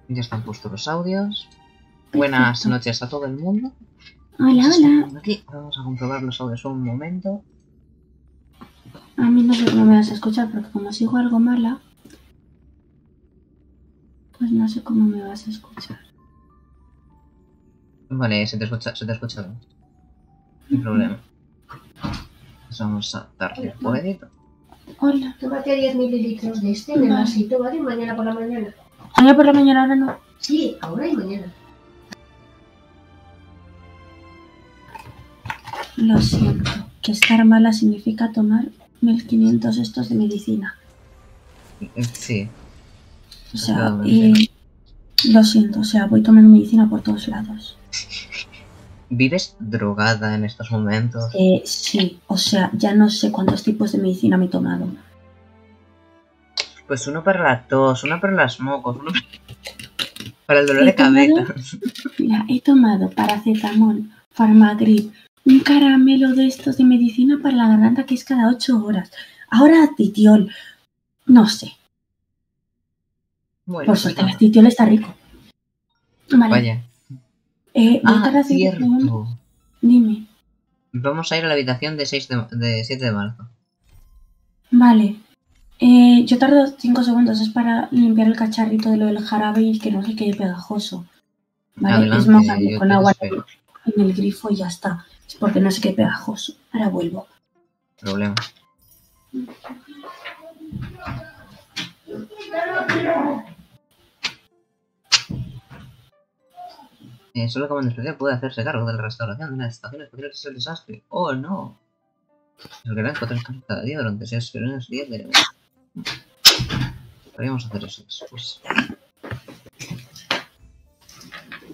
Ya están puestos los audios. Buenas noches a todo el mundo. Hola, hola. Aquí vamos a comprobar los audios un momento. A mí no sé cómo me vas a escuchar porque como sigo algo mala, pues no sé cómo me vas a escuchar. Vale, se te escucha bien. Sin problema. Pues vamos a darle el poedito. Hola. Tómate 10 mililitros de este en el vasito, ¿vale? Mañana por la mañana. Mañana por la mañana, ahora no. Sí, ahora y mañana. Lo siento, que estar mala significa tomar 1500 estos de medicina. Sí. O sea, lo siento, o sea, voy tomando medicina por todos lados. ¿Vives drogada en estos momentos? Sí, o sea, ya no sé cuántos tipos de medicina me he tomado. Pues uno para la tos, uno para los mocos, uno para el dolor de cabeza. Mira, he tomado paracetamol, farmagrip, un caramelo de estos de medicina para la garganta que es cada 8 horas. Ahora titiol. No sé. Bueno, Por pues suerte, el titiol está rico. Vale. Vaya. Cierto. Dime. Vamos a ir a la habitación de 7 de marzo. Vale. Yo tardo 5 segundos. Es para limpiar el cacharrito de lo del jarabe y que no se quede pegajoso. Vale. Adelante, es mojarlo con agua espero. en el grifo y ya está. Es porque no se quede pegajoso. Ahora vuelvo. Problema. Solo como especial puede hacerse cargo de la restauración de las estaciones especiales es el desastre. ¡Oh, no! El gran 4 casos cada día durante 6 días de mes. Podríamos hacer eso después.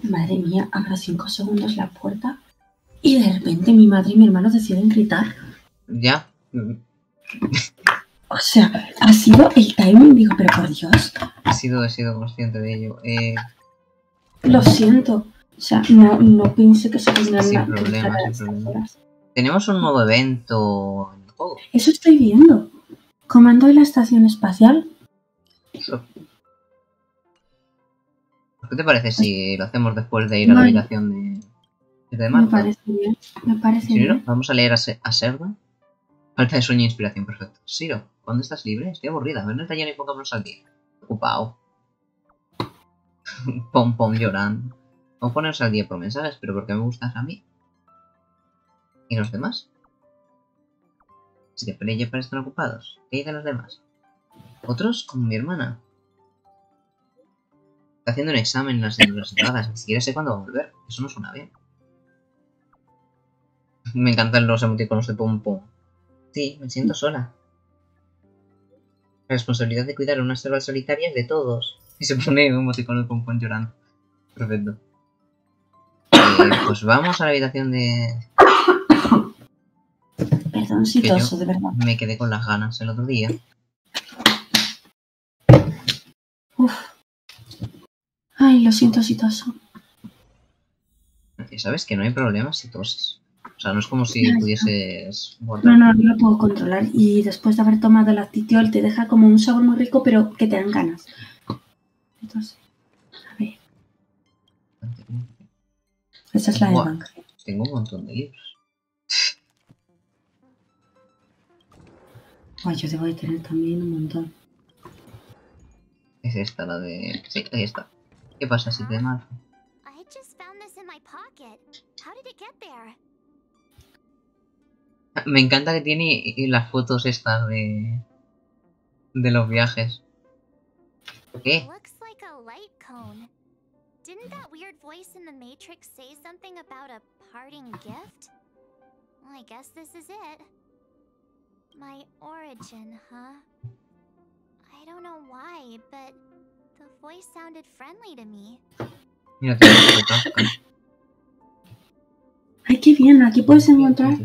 Madre mía, abro 5 segundos la puerta y de repente mi madre y mi hermano deciden gritar. Ya. O sea, ha sido el timing, digo, pero por Dios. He sido consciente de ello. Lo siento. O sea, no pensé que se pudieran sin problema. Tenemos un nuevo evento en el juego. Eso estoy viendo. Comando de la estación espacial. ¿Qué te parece si lo hacemos después de ir a la habitación de Marta? Me parece bien. Me parece bien. Vamos a leer a Serva. Falta de sueño e inspiración, perfecto. Siro, ¿cuándo estás libre? Estoy aburrida. Ven al taller y pongámonos al día. Ocupado. Pom llorando. Vamos a ponernos al día por mensajes, pero ¿por qué me gustas a mí? ¿Y los demás? Si te peleé para estar ocupados. ¿Qué dicen los demás? Otros, como mi hermana. Está haciendo un examen en las entradas. Ni siquiera sé cuándo va a volver. Eso no suena bien. Me encantan los emoticonos de pom pom. Sí, me siento sola. La responsabilidad de cuidar a una selva solitaria es de todos. Y se pone un emoticono de pom pom llorando. Perfecto. Pues vamos a la habitación de... Perdón, sí, toso, de verdad. Me quedé con las ganas el otro día. Uf. Ay, lo siento, si toso. Sabes que no hay problema si toses. O sea, no es como si pudieses... No lo puedo controlar. Y después de haber tomado la titiol te deja como un sabor muy rico, pero que te dan ganas. Entonces, a ver. Esa es la de Banca. Tengo un montón de libros. Ay, yo debo de tener también un montón. Es esta la de... Sí, ahí está. ¿Qué pasa si te marzo? Me encanta que tiene las fotos estas de los viajes. ¿Qué? Didn't that weird voice in the Matrix say something about a parting gift? Well, I guess this is it. My origin, huh? I don't know why, but the voice sounded friendly to me. Mira, te voy a... Ay, qué bien, aquí puedes encontrar...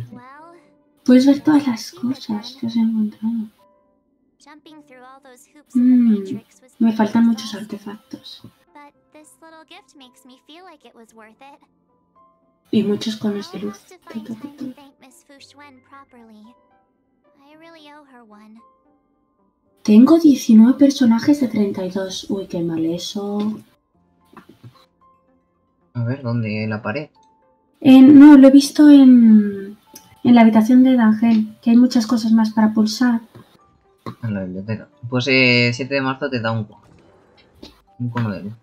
Puedes ver todas las cosas que os he encontrado. Me faltan muchos artefactos. Y muchos conos de luz. Tengo 19 personajes de 32. Uy, qué mal eso. A ver, ¿dónde? En la pared. No, lo he visto en la habitación de D'Angel, que hay muchas cosas más para pulsar. En la biblioteca. Pues 7 de marzo te da un cono. Un cono de luz.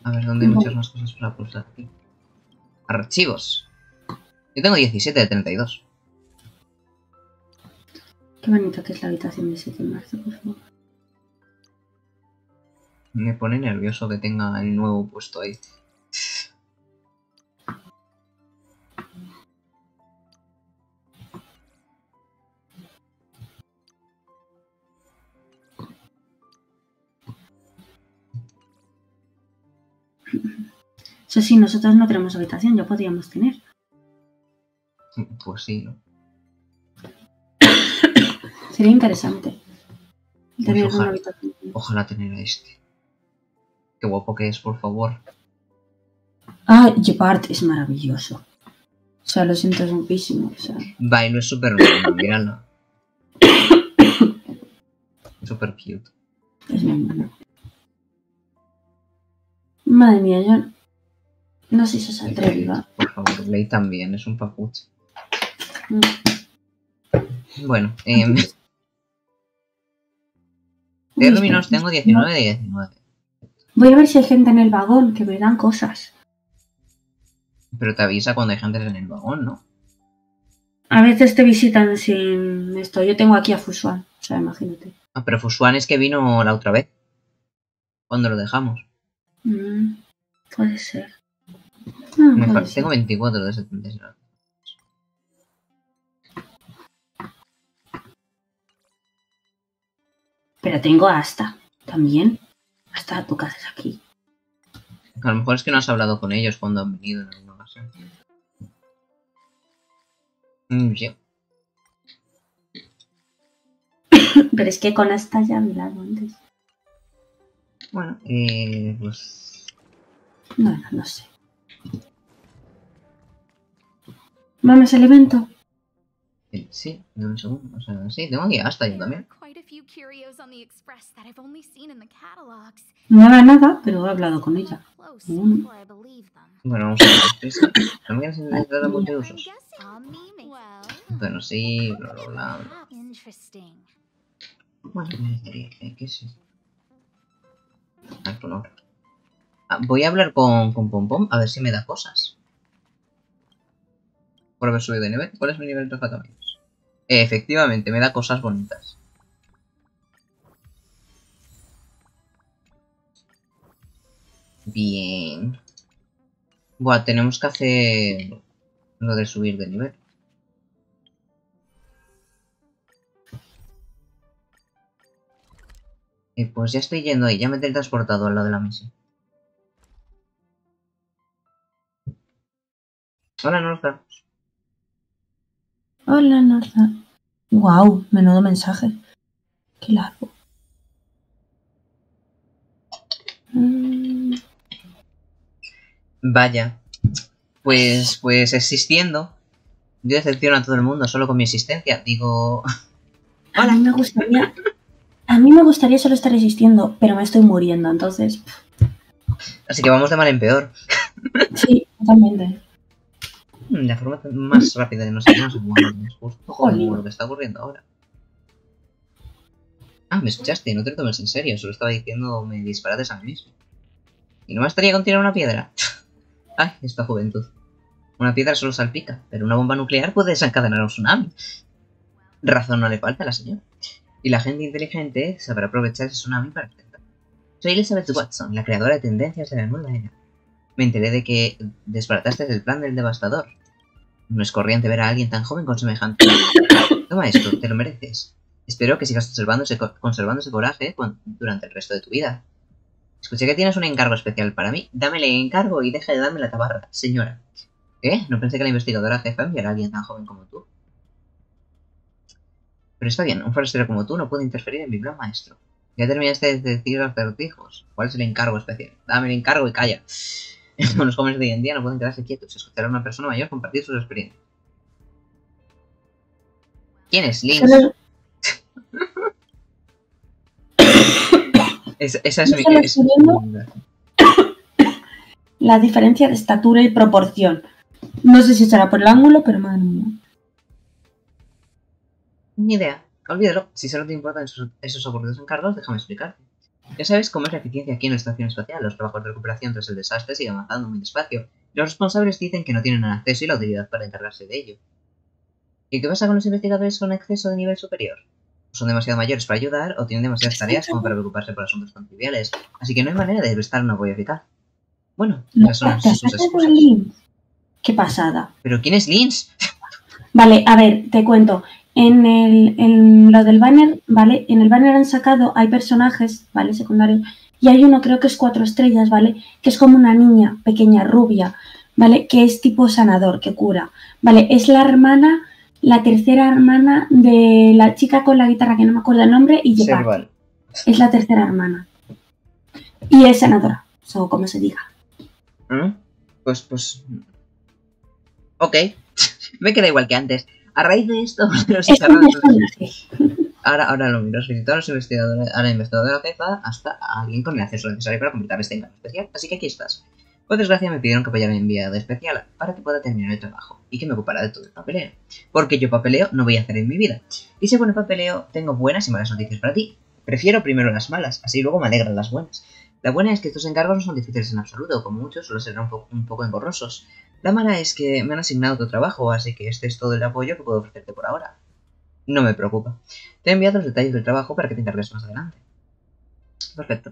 A ver, ¿dónde hay muchas más cosas para pulsar aquí? Archivos. Yo tengo 17 de 32. Qué bonito que es la habitación de 7 de marzo, por favor. Me pone nervioso que tenga el nuevo puesto ahí. Eso sí, nosotros no tenemos habitación, ya podríamos tener. Pues sí, ¿no? Sería interesante tener Pues una habitación. ojalá tener a este. Qué guapo que es, por favor. Ah, Gepard es maravilloso. O sea, lo siento, es guapísimo. O sea. Bailo es súper bueno, míralo. Súper cute. Es muy bueno. Madre mía, yo no sé si se atreva. Por favor, Ley también, es un papuche. Mm. Bueno, términos tengo 19 de 19. Voy a ver si hay gente en el vagón, que me dan cosas. Pero te avisa cuando hay gente en el vagón, ¿no? A veces te visitan sin esto. Yo tengo aquí a Fusuan, o sea, imagínate. Ah, pero Fusuan es que vino la otra vez. Cuando lo dejamos. Puede ser. No, puede ser. Tengo 24 de 79. Pero tengo hasta también. Hasta tu casa es aquí. A lo mejor es que no has hablado con ellos cuando han venido en alguna ocasión. Sí. Pero es que con hasta ya he hablado antes. Bueno, pues... No sé. ¿Vamos al evento? Sí, de un segundo. O sea, sí, tengo aquí hasta yo también. No habla nada, pero he hablado con ella. Bueno, vamos a ver. ¿También se necesita de multiusos? Bueno, sí, bla, bla, bla. Bueno, ¿qué es esto? Voy a hablar con Pom Pom a ver si me da cosas. Por haber subido de nivel. ¿Cuál es mi nivel de tratamientos? Efectivamente, me da cosas bonitas. Bien. Buah, tenemos que hacer lo de subir de nivel. Pues ya estoy yendo ahí, ya me he teletransportado al lado de la misión. Hola, Norza. Hola, Norza. Wow, menudo mensaje. Qué largo. Vaya. Pues existiendo. Yo decepciono a todo el mundo solo con mi existencia. Digo... Hola. A mí me gustaría solo estar existiendo, pero me estoy muriendo, entonces... Así que vamos de mal en peor. Sí, totalmente. La forma más rápida de no sé cómo se mueve. Es justo como lo que está ocurriendo ahora. Ah, ¿me escuchaste? No te lo tomes en serio. Solo estaba diciendo me disparates a mí mismo. ¿Y no bastaría con tirar una piedra? Ay, esta juventud. Una piedra solo salpica, pero una bomba nuclear puede desencadenar un tsunami. Razón no le falta a la señora. Y la gente inteligente sabrá aprovechar ese tsunami para intentar. Soy Elizabeth Watson, la creadora de tendencias de la nueva era. Me enteré de que desbarataste el plan del devastador. No es corriente ver a alguien tan joven con semejante... Toma esto, te lo mereces. Espero que sigas conservando ese coraje durante el resto de tu vida. Escuché que tienes un encargo especial para mí. Dame el encargo y deja de darme la tabarra, señora. ¿Qué? No pensé que la investigadora jefa enviara a alguien tan joven como tú. Pero está bien, un forastero como tú no puede interferir en mi plan maestro. Ya terminaste de decir acertijos. ¿Cuál es el encargo especial? Dame el encargo y calla. Los jóvenes de hoy en día no pueden quedarse quietos y escuchar a una persona mayor compartir sus experiencias. ¿Quién es Lynx? Esa es mi... la diferencia de estatura y proporción. No sé si será por el ángulo, pero madre mía. Ni idea. Olvídalo. Si solo te importan esos aburridos encargos, déjame explicarte. Ya sabes cómo es la eficiencia aquí en la estación espacial. Los trabajos de recuperación tras el desastre siguen avanzando muy despacio. Los responsables dicen que no tienen el acceso y la utilidad para encargarse de ello. ¿Y qué pasa con los investigadores con acceso de nivel superior? Son demasiado mayores para ayudar o tienen demasiadas tareas como para preocuparse por asuntos tan triviales. Así que no hay manera de prestar un apoyo eficaz. Bueno, esas son sus excusas. ¡Qué pasada! ¿Pero quién es Lins? Vale, a ver, te cuento. En lo del banner, ¿vale? En el banner han sacado, hay personajes, ¿vale? Secundarios. Y hay uno, creo que es 4 estrellas, ¿vale? Que es como una niña pequeña, rubia, ¿vale? Que es tipo sanador, que cura. ¿Vale? Es la hermana, la tercera hermana de la chica con la guitarra, que no me acuerdo el nombre, y Jepardi. Es la tercera hermana. Y es sanadora, o como se diga. Pues... Ok. Me queda igual que antes. A raíz de esto, ahora lo miro. Visitó a los investigadores, a la investigadora jefa, hasta a alguien con el acceso necesario para completar este encargo especial. Así que aquí estás. Por desgracia me pidieron que apoyara mi enviado especial para que pueda terminar el trabajo y que me ocupara de todo el papeleo. Porque yo papeleo no voy a hacer en mi vida. Y según el papeleo, tengo buenas y malas noticias para ti. Prefiero primero las malas, así luego me alegran las buenas. La buena es que estos encargos no son difíciles en absoluto, como muchos suelen ser un poco engorrosos. La mala es que me han asignado otro trabajo, así que este es todo el apoyo que puedo ofrecerte por ahora. No me preocupa. Te he enviado los detalles del trabajo para que te encargues más adelante. Perfecto.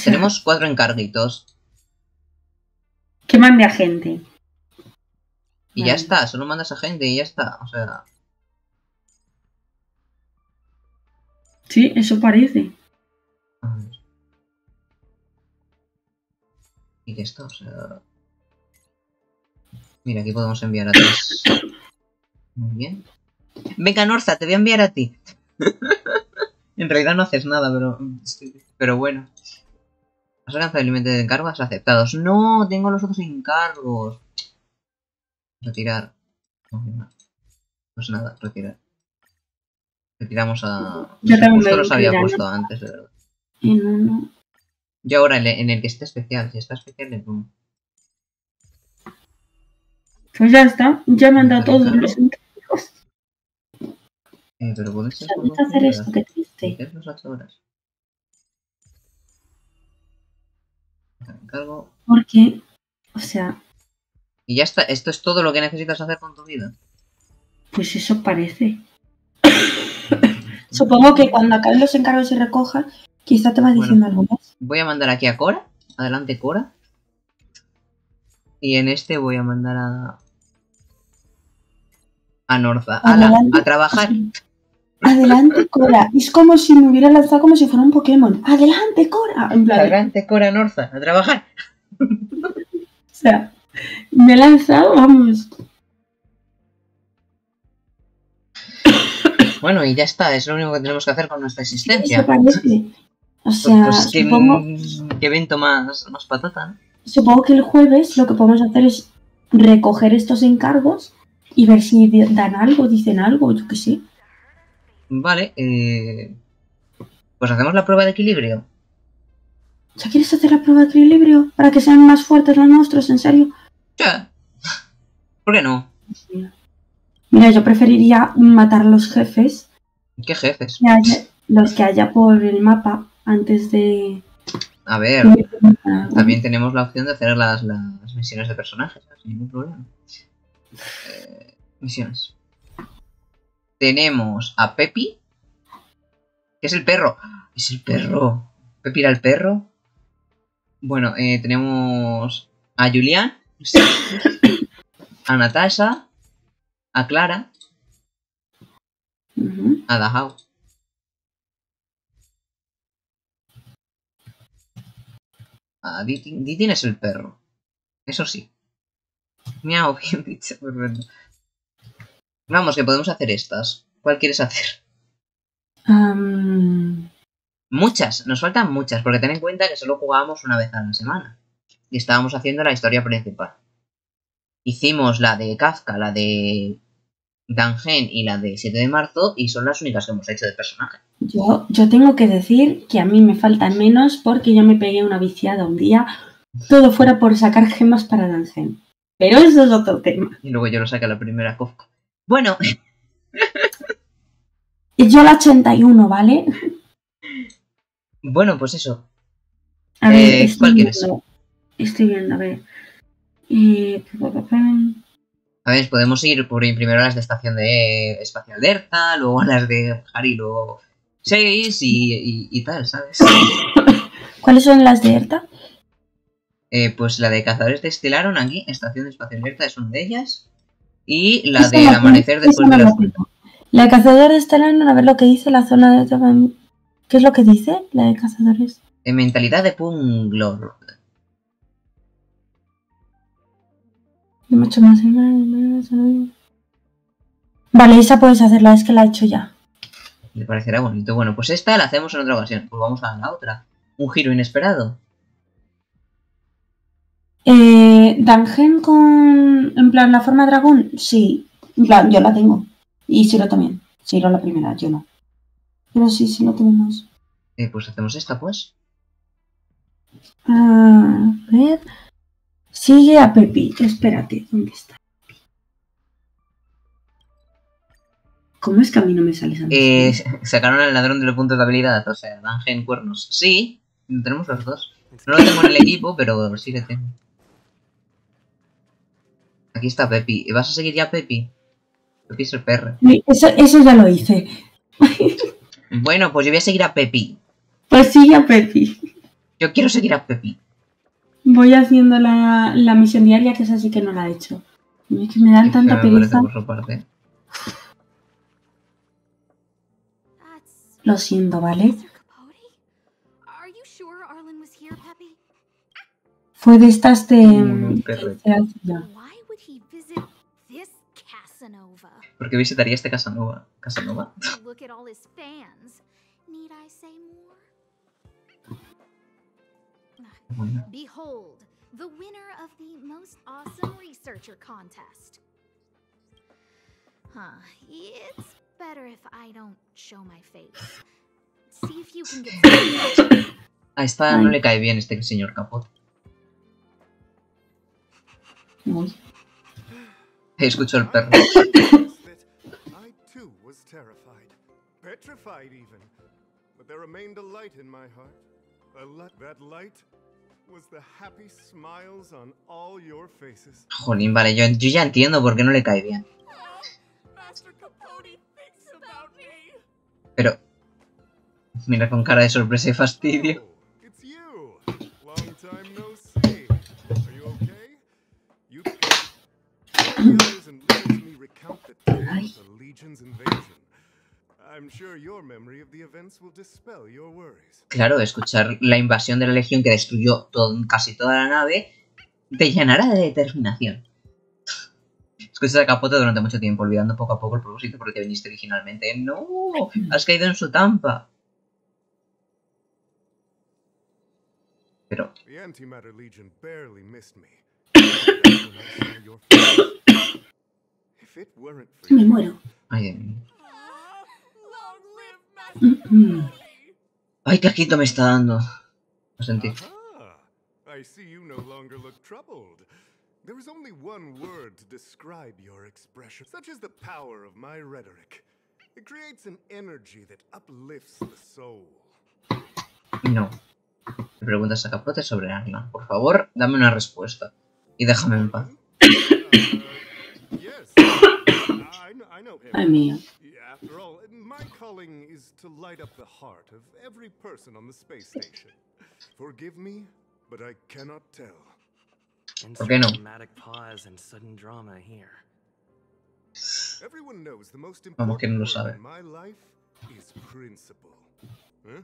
Tenemos 4 encarguitos. Que mande a gente. Y ya está, solo mandas a gente y ya está, o sea... Sí, eso parece. A ver. ¿Y qué está? O sea... Mira, aquí podemos enviar a 3. Muy bien. Venga, Norza, te voy a enviar a ti. En realidad no haces nada, pero bueno. ¿Has alcanzado el límite de encargos aceptados? No, tengo los otros encargos. Retirar. Pues nada, retirar. Retiramos a... Justo los había puesto antes, de verdad. Y ahora en el que esté especial. Si está especial, le pongo. Pues ya está, ya me han dado todos los encargos. Pero puede ser... ¿Sabes hacer esto? Qué triste. ¿Qué es las 8 horas? Encargo. Porque, o sea... Y ya está, esto es todo lo que necesitas hacer con tu vida. Pues eso parece. Supongo que cuando acaben los encargos y recojas, quizá te va diciendo algo más. Voy a mandar aquí a Cora. Adelante, Cora. Y en este voy a mandar a Norza. ¡Hala! ¡A trabajar! Adelante, Cora. Es como si me hubiera lanzado como si fuera un Pokémon. ¡Adelante, Cora! En plan... Adelante, Cora, Norza. ¡A trabajar! O sea, me he lanzado, vamos. Bueno, y ya está. Es lo único que tenemos que hacer con nuestra existencia. O sea, pues supongo... ¿Qué evento más patata, ¿no? Supongo que el jueves lo que podemos hacer es recoger estos encargos y ver si dan algo, dicen algo, yo qué sé. Vale, pues hacemos la prueba de equilibrio. ¿Ya quieres hacer la prueba de equilibrio para que sean más fuertes los monstruos, en serio? Ya. ¿Por qué no? Mira, yo preferiría matar a los jefes. ¿Qué jefes? Los que haya por el mapa antes de... A ver, también tenemos la opción de hacer las misiones de personajes, sin ningún problema. Misiones. Tenemos a Pepi, que es el perro. Es el perro. Pepi era el perro. Bueno, tenemos a Julián, a Natasha, a Clara, a Dahau. A Ditin es el perro. Eso sí. Miau, bien dicho, perfecto. Vamos, que podemos hacer estas. ¿Cuál quieres hacer? Muchas, nos faltan muchas, porque ten en cuenta que solo jugábamos una vez a la semana. Y estábamos haciendo la historia principal. Hicimos la de Kafka, la de Dangen y la de 7 de marzo, y son las únicas que hemos hecho de personaje. Yo tengo que decir que a mí me faltan menos porque yo me pegué una viciada un día todo fuera por sacar gemas para Dangen. Pero eso es otro tema. Y luego yo lo saqué a la primera Kofka. Bueno, Y yo la 81, ¿vale? bueno, pues eso. A ver, ¿Cuál quieres? Estoy viendo, a ver. A ver, podemos ir por primero las de estación de espacial de Erta, luego las de Harry, luego 6 y tal, ¿sabes? ¿Cuáles son las de Erta? Pues la de cazadores de Estelaron aquí, estación de espacial de Erta es una de ellas. Y la Esa del la amanecer tengo, después esa de no la la tengo. La de cazadores de Estelan, a ver lo que dice la zona de... ¿Qué es lo que dice la de cazadores? mentalidad de Punglor. No me he hecho más. Vale, esa puedes hacerla, es que la he hecho ya. Le parecerá bonito. Bueno, pues esta la hacemos en otra ocasión. Pues vamos a la otra. Un giro inesperado. Dangen con... En plan, la forma dragón, sí. En plan, yo la tengo. Y Siro también. Siro la primera, yo no. Pero sí lo tenemos. Pues hacemos esta, pues. A ver... Sigue a Pepi. Espérate, ¿dónde está? ¿Cómo es que a mí no me sale esa Sacaron al ladrón de los puntos de habilidad. O sea, Dangen cuernos. Sí, tenemos los dos. No lo tengo en el equipo, pero sí que tengo. Aquí está Pepi. ¿Vas a seguir ya a Pepi? Pepi es el perro. Eso ya lo hice. Bueno, pues yo voy a seguir a Pepi. Pues sigue a Pepi. Yo quiero seguir a Pepi. Voy haciendo la misión diaria, que esa sí que no la he hecho. Es que me dan tanta pereza. Por su parte. Lo siento, ¿vale? Fue de estas de... ¿Por qué visitaría este Casanova? ¿Casanova? Bueno. Behold, the winner of the most awesome researcher contest. It's better if I don't show my face. See if you can get A esta no le cae bien este señor Capot. Escucho el perro. I too was terrified, petrified even, but there remained a light in my heart. That light was the happy smiles on all your faces. Jolín, vale, yo ya entiendo por qué no le cae bien. Pero mira con cara de sorpresa y fastidio. Oh, it's you. Long time no see. Are you okay? You others and listen to me recount the tales of the Legion's invasion. I'm sure your memory of the events will dispel your worries. Claro, escuchar la invasión de la Legión que destruyó casi toda la nave te llenará de determinación. Escuchas a Capote durante mucho tiempo, olvidando poco a poco el propósito por el que viniste originalmente. ¡No! Has caído en su trampa. Pero... The Antimatter Legion barely missed me. Me muero. Ay, ay, qué asquito me está dando. Lo sentí. I see you no longer look troubled. There is only one word to describe your expression, such as the power of my rhetoric. It creates an energy that uplifts the soul. No. Me preguntas a Capote sobre Arlan. Por favor, dame una respuesta. Y déjame en paz. Yes, I know him. Ay, mío. After all, my calling is to light up the heart of every person on the space station. Forgive me, but I cannot tell. ¿Por qué no? Everyone knows the most Vamos, que no lo important sabe. word in my life is principle. Huh?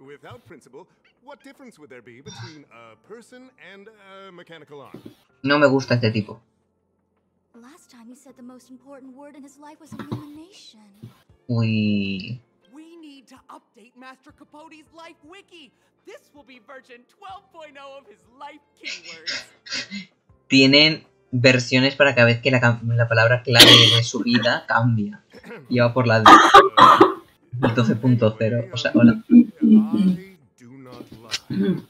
Without principle, what difference would there be between a person and a mechanical arm? No me gusta este tipo. Last time he said the most important word in his life was illumination. Uy. We need to update Master Capote's life wiki. This will be version 12.0 of his life keywords. Tienen versiones para cada vez que la palabra clave de su vida cambia. Y va por la 12.0. O sea, hola. I do not lie.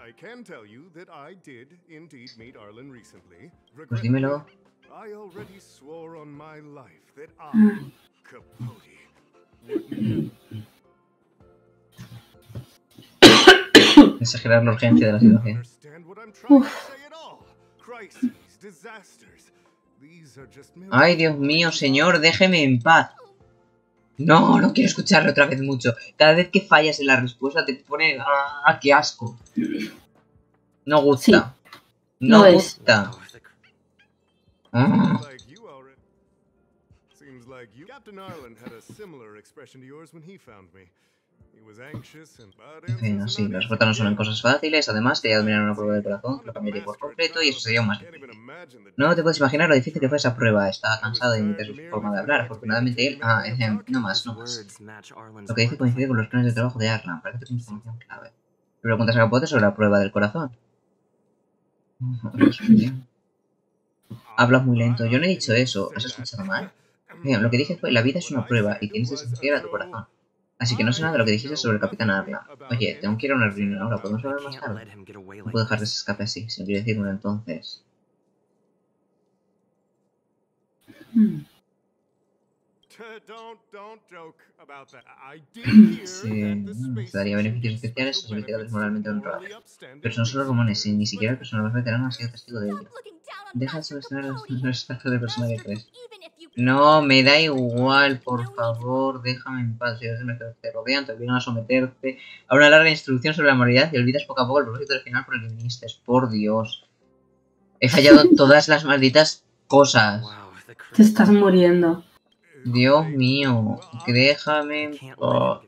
I can tell you that I did indeed meet Arlan recently. Pues dímelo. I already swore on my life that I, Capote, would Exagerar la urgencia de la situación. understand what I'm trying to say at all. Crises, disasters. These are just Ay, Dios mío, señor, déjeme en paz. No, no quiero escucharlo otra vez mucho. Cada vez que fallas en la respuesta te pone... ¡Ah, qué asco! No gusta. No lo es. gusta. Ah. Seems like you. Captain Arlan had a similar expression to yours when he found me. He was anxious and En fin, así, las respuestas no son cosas fáciles. Además, quería dominar una prueba del corazón, lo cambiaría por completo y eso sería aún más difícil. No te puedes imaginar lo difícil que fue esa prueba. Estaba cansado de imitar su forma de hablar. Afortunadamente él... no más. Lo que dice coincide con los planes de trabajo de Arlan. Parece que es información clave. Le preguntas a Capote sobre la prueba del corazón. Hablas muy lento. Yo no he dicho eso. ¿Has escuchado mal? Bien, lo que dije fue, la vida es una prueba y tienes que sentir a tu corazón. Así que no sé nada de lo que dijiste sobre el Capitán Arlan. Oye, tengo que ir a una reunión ahora. ¿Podemos hablar más tarde? No puedo dejar que se escape así. Si no quiere decirlo entonces... Sí, se daría beneficios especiales o se investigadores moralmente honrados. Pero son solo rumores y ni siquiera el personaje veterano ha sido testigo de ello. Deja de subestimar el estatus de persona que crees. No, me da igual, por favor, déjame en paz. Si te rodean, te obligan a someterte a una larga instrucción sobre la moralidad y olvidas poco a poco el propósito del final por el que viniste. Por Dios. He fallado todas las malditas cosas. Te estás muriendo. Dios mío, déjame en paz.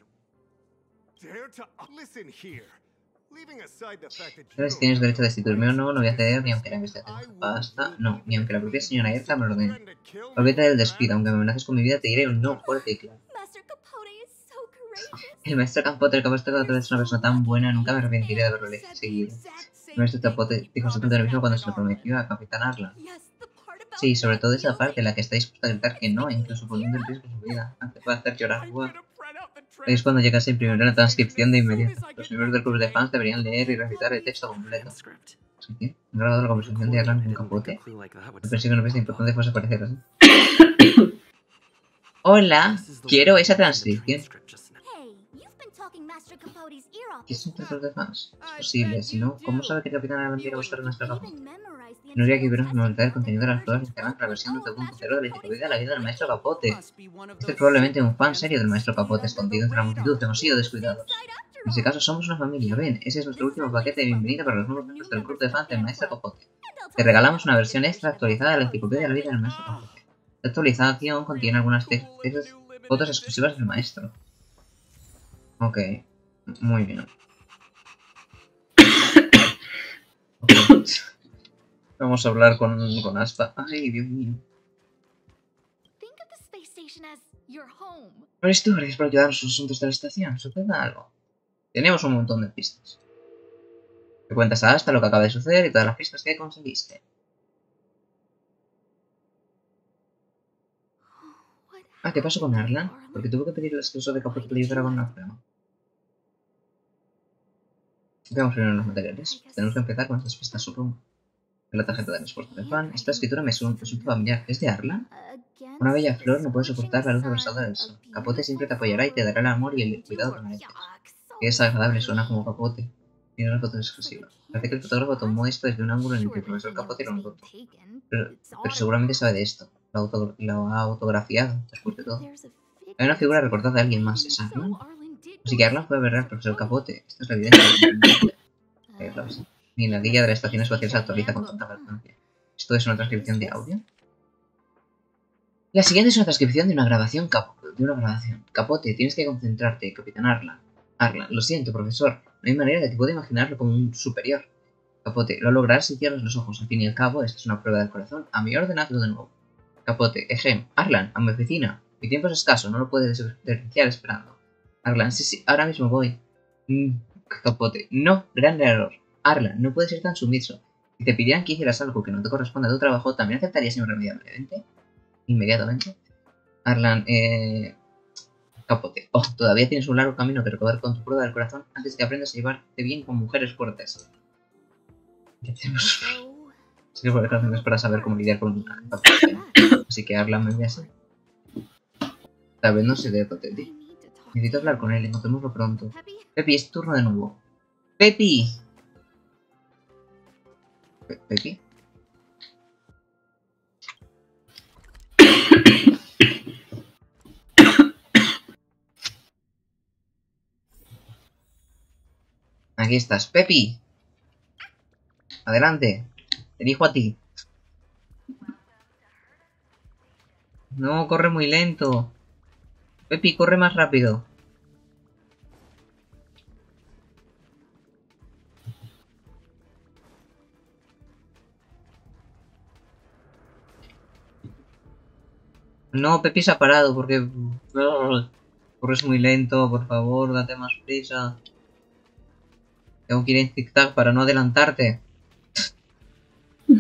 ¿Sabes si tienes derecho a destituirme o no? No voy a ceder ni aunque la investigación basta. No, ni aunque la propia señora Erza me lo ordene. Olvídate del despido, aunque me amenaces con mi vida, te diré un no fuerte y claro. El maestro Capote, el capaz de otra vez es una persona tan buena, nunca me arrepentiré de haberlo seguido. El maestro Capote dijo su punto de vista cuando se lo prometió a Capitán Arlan. Sí, sobre todo esa parte en la que está dispuesta a gritar que no, incluso poniendo en riesgo su vida. Te puede hacer llorar. Wow. Ahí es cuando llega a imprimir la transcripción de inmediato. Los miembros del club de fans deberían leer y recitar el texto completo. ¿Sí? ¿Han grabado la conversación de Arlan con Capote? Yo pensé que una pieza importante fuese aparecer así. Hola, quiero esa transcripción. ¿Qué es un club de fans? Es posible, si no, ¿cómo sabe que el Capitán Arlan quiere buscar nuestra Capote? No habría que vernos montar el contenido de las pruebas que integrante la versión 2.0 de la enciclopedia de la vida del maestro Capote. Este es probablemente un fan serio del maestro Capote, escondido entre la multitud. Hemos sido descuidados. En ese caso, somos una familia. Ven, ese es nuestro último paquete de bienvenida para los nuevos miembros del club de fans del maestro Capote. Te regalamos una versión extra actualizada de la enciclopedia de la vida del maestro Capote. La actualización contiene algunas fotos exclusivas del maestro. Ok, muy bien. Okay. Vamos a hablar con Aspa. Ay, Dios mío. ¿No eres tú? Gracias por ayudarnos en los asuntos de la estación. ¿Sucede algo? Tenemos un montón de pistas. Te cuentas a Asta lo que acaba de suceder y todas las pistas que conseguiste. ¿Qué pasó con Arlan? Porque tuvo que pedirle el excuso de Capote que le ayudara con la prueba. Veamos primero los materiales. Tenemos que empezar con estas pistas, supongo. La tarjeta de respuesta de fan. Esta escritura me resulta familiar. ¿Es de Arlan? Una bella flor no puede soportar la luz abrasadora del sol. Capote siempre te apoyará y te dará el amor y el cuidado que mereces. Qué desagradable suena como Capote. Tiene una foto exclusiva. Parece que el fotógrafo tomó esto desde un ángulo en el que el profesor Capote lo notó. Pero seguramente sabe de esto. Lo ha autografiado, después de todo. Hay una figura recordada de alguien más. ¿Es Arlan? Así que Arlan puede ver al profesor Capote. Esto es la evidencia. Ni la guía de la estación espacial se actualiza con tanta frecuencia. ¿Esto es una transcripción de audio? La siguiente es una transcripción de una grabación. Capote, tienes que concentrarte, Capitán Arlan. Arlan, lo siento, profesor. No hay manera de que pueda imaginarlo como un superior. Capote, lo lograrás si cierras los ojos. Al fin y al cabo, esta es una prueba del corazón. A mi orden, hazlo de nuevo. Capote, Arlan, a mi oficina. Mi tiempo es escaso, no lo puedes desperdiciar esperando. Arlan, sí, ahora mismo voy. Capote, no, gran error. Arlan, no puedes ser tan sumiso. Si te pidieran que hicieras algo que no te corresponde a tu trabajo, ¿también aceptarías irremediablemente? Inmediatamente. Arlan, Capote. Todavía tienes un largo camino que recorrer con tu prueba del corazón antes de que aprendas a llevarte bien con mujeres fuertes. Ya tenemos... So, Es que por ejemplo es para saber cómo lidiar con una jefa. Así que Arlan me envía así. Tal vez no se dé de I ti. need to talk Necesito to hablar you. con él, encontrémoslo pronto. Peppy? Pepi, es tu turno de nuevo. ¡Pepi! ¿Pepi? Aquí estás, Pepi. Adelante. Te dirijo a ti. No, corre muy lento. Pepi, corre más rápido. No, Pepi se ha parado porque... Corres muy lento, por favor, date más prisa. Tengo que ir en zigzag para no adelantarte. That's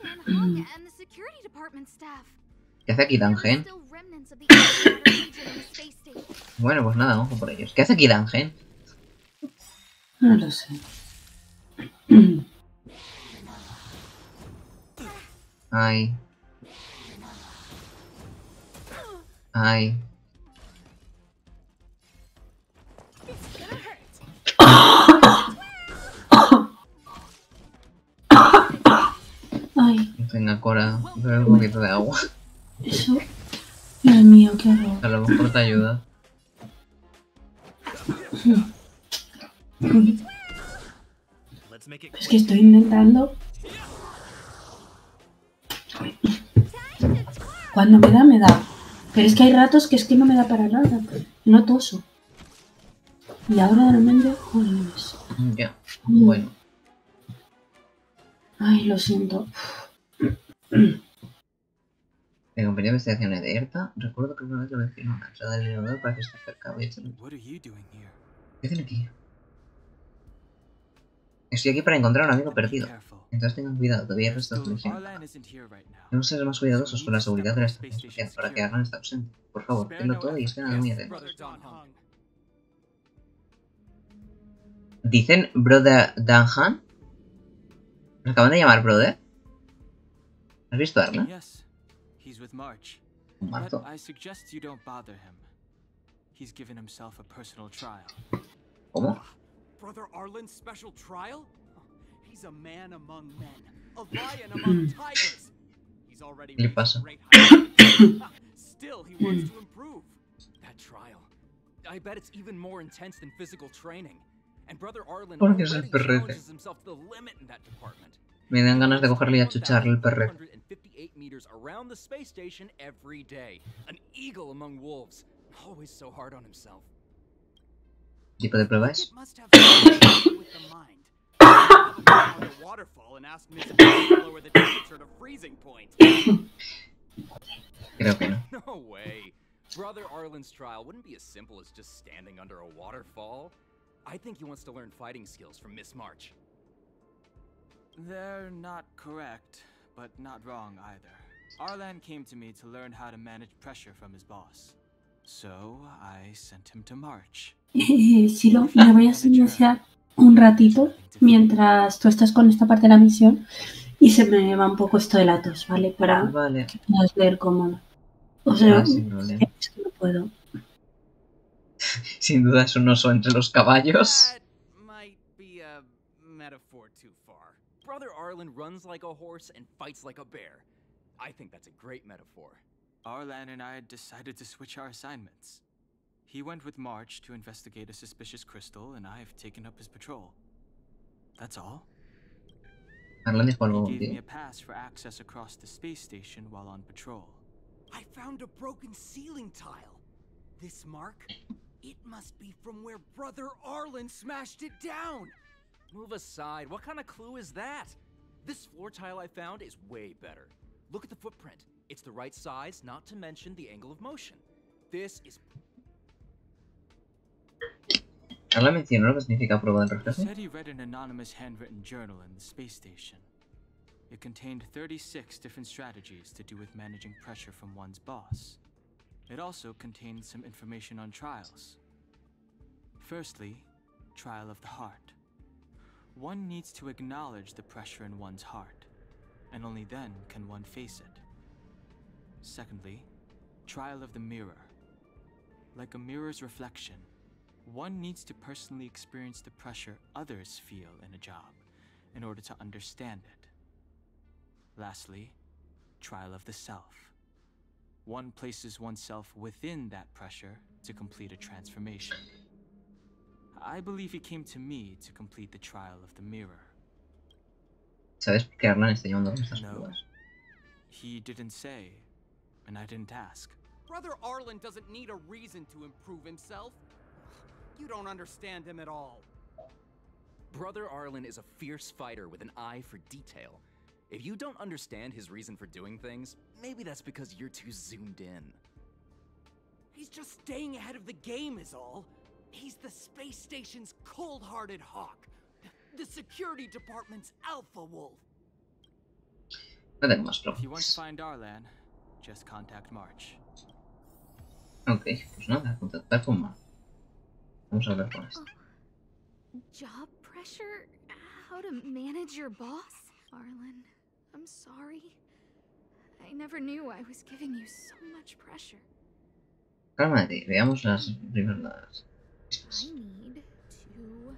Dan Hung and the security department staff. ¿Qué hace aquí There are Dangen? still remnants of the Underwater Legion in the space station. Bueno, pues nada, vamos a por ellos. ¿Qué hace aquí Dangen? No lo sé. Ay. Ay. It's gonna hurt. Ay, Venga, Cora, bebe un poquito de agua. eso. Dios mío, qué horror. A lo mejor te ayuda. Es que estoy intentando. Cuando me da, me da. Pero es que hay ratos que es que no me da para nada. No toso. Y ahora de repente, joder. Ya. Bueno. Ay, lo siento. En compañía de investigaciones de ERTA, recuerdo que una vez le mencionó una entrada del elevador para que esté cerca. Voy a echarle... ¿Qué hacen aquí? Estoy aquí para encontrar a un amigo perdido. Entonces tengan cuidado, todavía hay restos de misión. Debemos ser más cuidadosos con la seguridad de la estación espacial para que Arlan esté ausente. Por favor, tenlo todo y estén muy atentos. ¿Dicen Brother Danhan? ¿Me acaban de llamar Brother? ¿Has visto a Arlan? Yes, he's with March. Un But marzo. I suggest you don't bother him. He's given himself a personal trial. ¿Cómo? Brother Arlan's special trial? He's a man among men, a lion among tigers. He's already ¿Qué le reached pasa? great heights. Still, he wants to improve. That trial. I bet it's even more intense than physical training. And Brother Arlan Porque es el already perrete. challenges himself to the limit in that department. Me dan ganas de cogerle y achucharle el perrete. 158 meters around the space station every day. An eagle among wolves. Always so hard on himself. ¿Qué tipo de prueba es? It must have something to do with the mind. Down the waterfall and ask Miss Pueden to lower the temperature to freezing point. Creo que no. No way. Brother Arlan's trial wouldn't be as simple as just standing under a waterfall. I think he wants to learn fighting skills from Miss March. They're not correct, but not wrong either. Arlan came to me to learn how to manage pressure from his boss. So I sent him to March. Sí, me voy a silenciar un ratito mientras tú estás con esta parte de la misión y se me va un poco esto de la tos, ¿vale? Para Vale. que puedas leer cómodo. O sea, Sin problema. es que no puedo. Sin duda es un oso entre los caballos. That might be a metaphor too far. Brother Arlan runs like a horse and fights like a bear. I think that's a great metaphor. Arlan and I decided to switch our assignments. He went with March to investigate a suspicious crystal, and I've taken up his patrol. That's all. Arlan dijo algo He gave me contigo. a pass for access across the space station while on patrol. I found a broken ceiling tile. This mark? It must be from where Brother Arlan smashed it down. Move aside. What kind of clue is that? This floor tile I found is way better. Look at the footprint. It's the right size, not to mention the angle of motion. This is... Arlan mencionó lo que significa prueba del He reflejo. said he read an anonymous handwritten journal in the space station. It contained 36 different strategies to do with managing pressure from one's boss. It also contained some information on trials. Firstly, trial of the heart. one needs to acknowledge the pressure in one's heart, and only then can one face it. Secondly, trial of the mirror. Like a mirror's reflection, one needs to personally experience the pressure others feel in a job in order to understand it. Lastly, trial of the self. One places oneself within that pressure to complete a transformation. I believe he came to me to complete the trial of the mirror. ¿Sabes por qué Arlan está llevando estas No, pruebas? he didn't say, and I didn't ask. Brother Arlan doesn't need a reason to improve himself. You don't understand him at all. Brother Arlan is a fierce fighter with an eye for detail. If you don't understand his reason for doing things, maybe that's because you're too zoomed in. He's just staying ahead of the game is all. He's the space station's cold-hearted hawk. The security department's alpha wolf. No tengo más If you want to preguntas. find Arlan, just contact March. Ok, pues nada, contactar con Mar. Vamos a ver con esto. Job pressure? How to manage your boss? Arlan, I'm sorry. I never knew I was giving you so much pressure. Cálmate, veamos las primeras pistas. I need to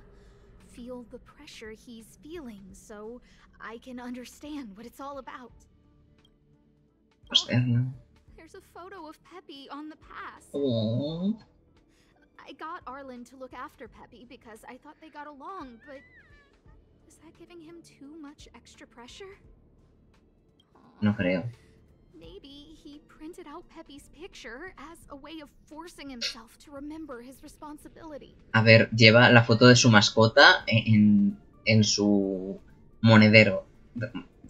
feel the pressure he's feeling so I can understand what it's all about. Pues verlo. There's a photo of Peppy on the pass. Oh. I got Arlan to look after Peppy because I thought they got along, but is that giving him too much extra pressure? No creo. Maybe he printed out Peppy's picture as a way of forcing himself to remember his responsibility. A ver, lleva la foto de su mascota en su monedero,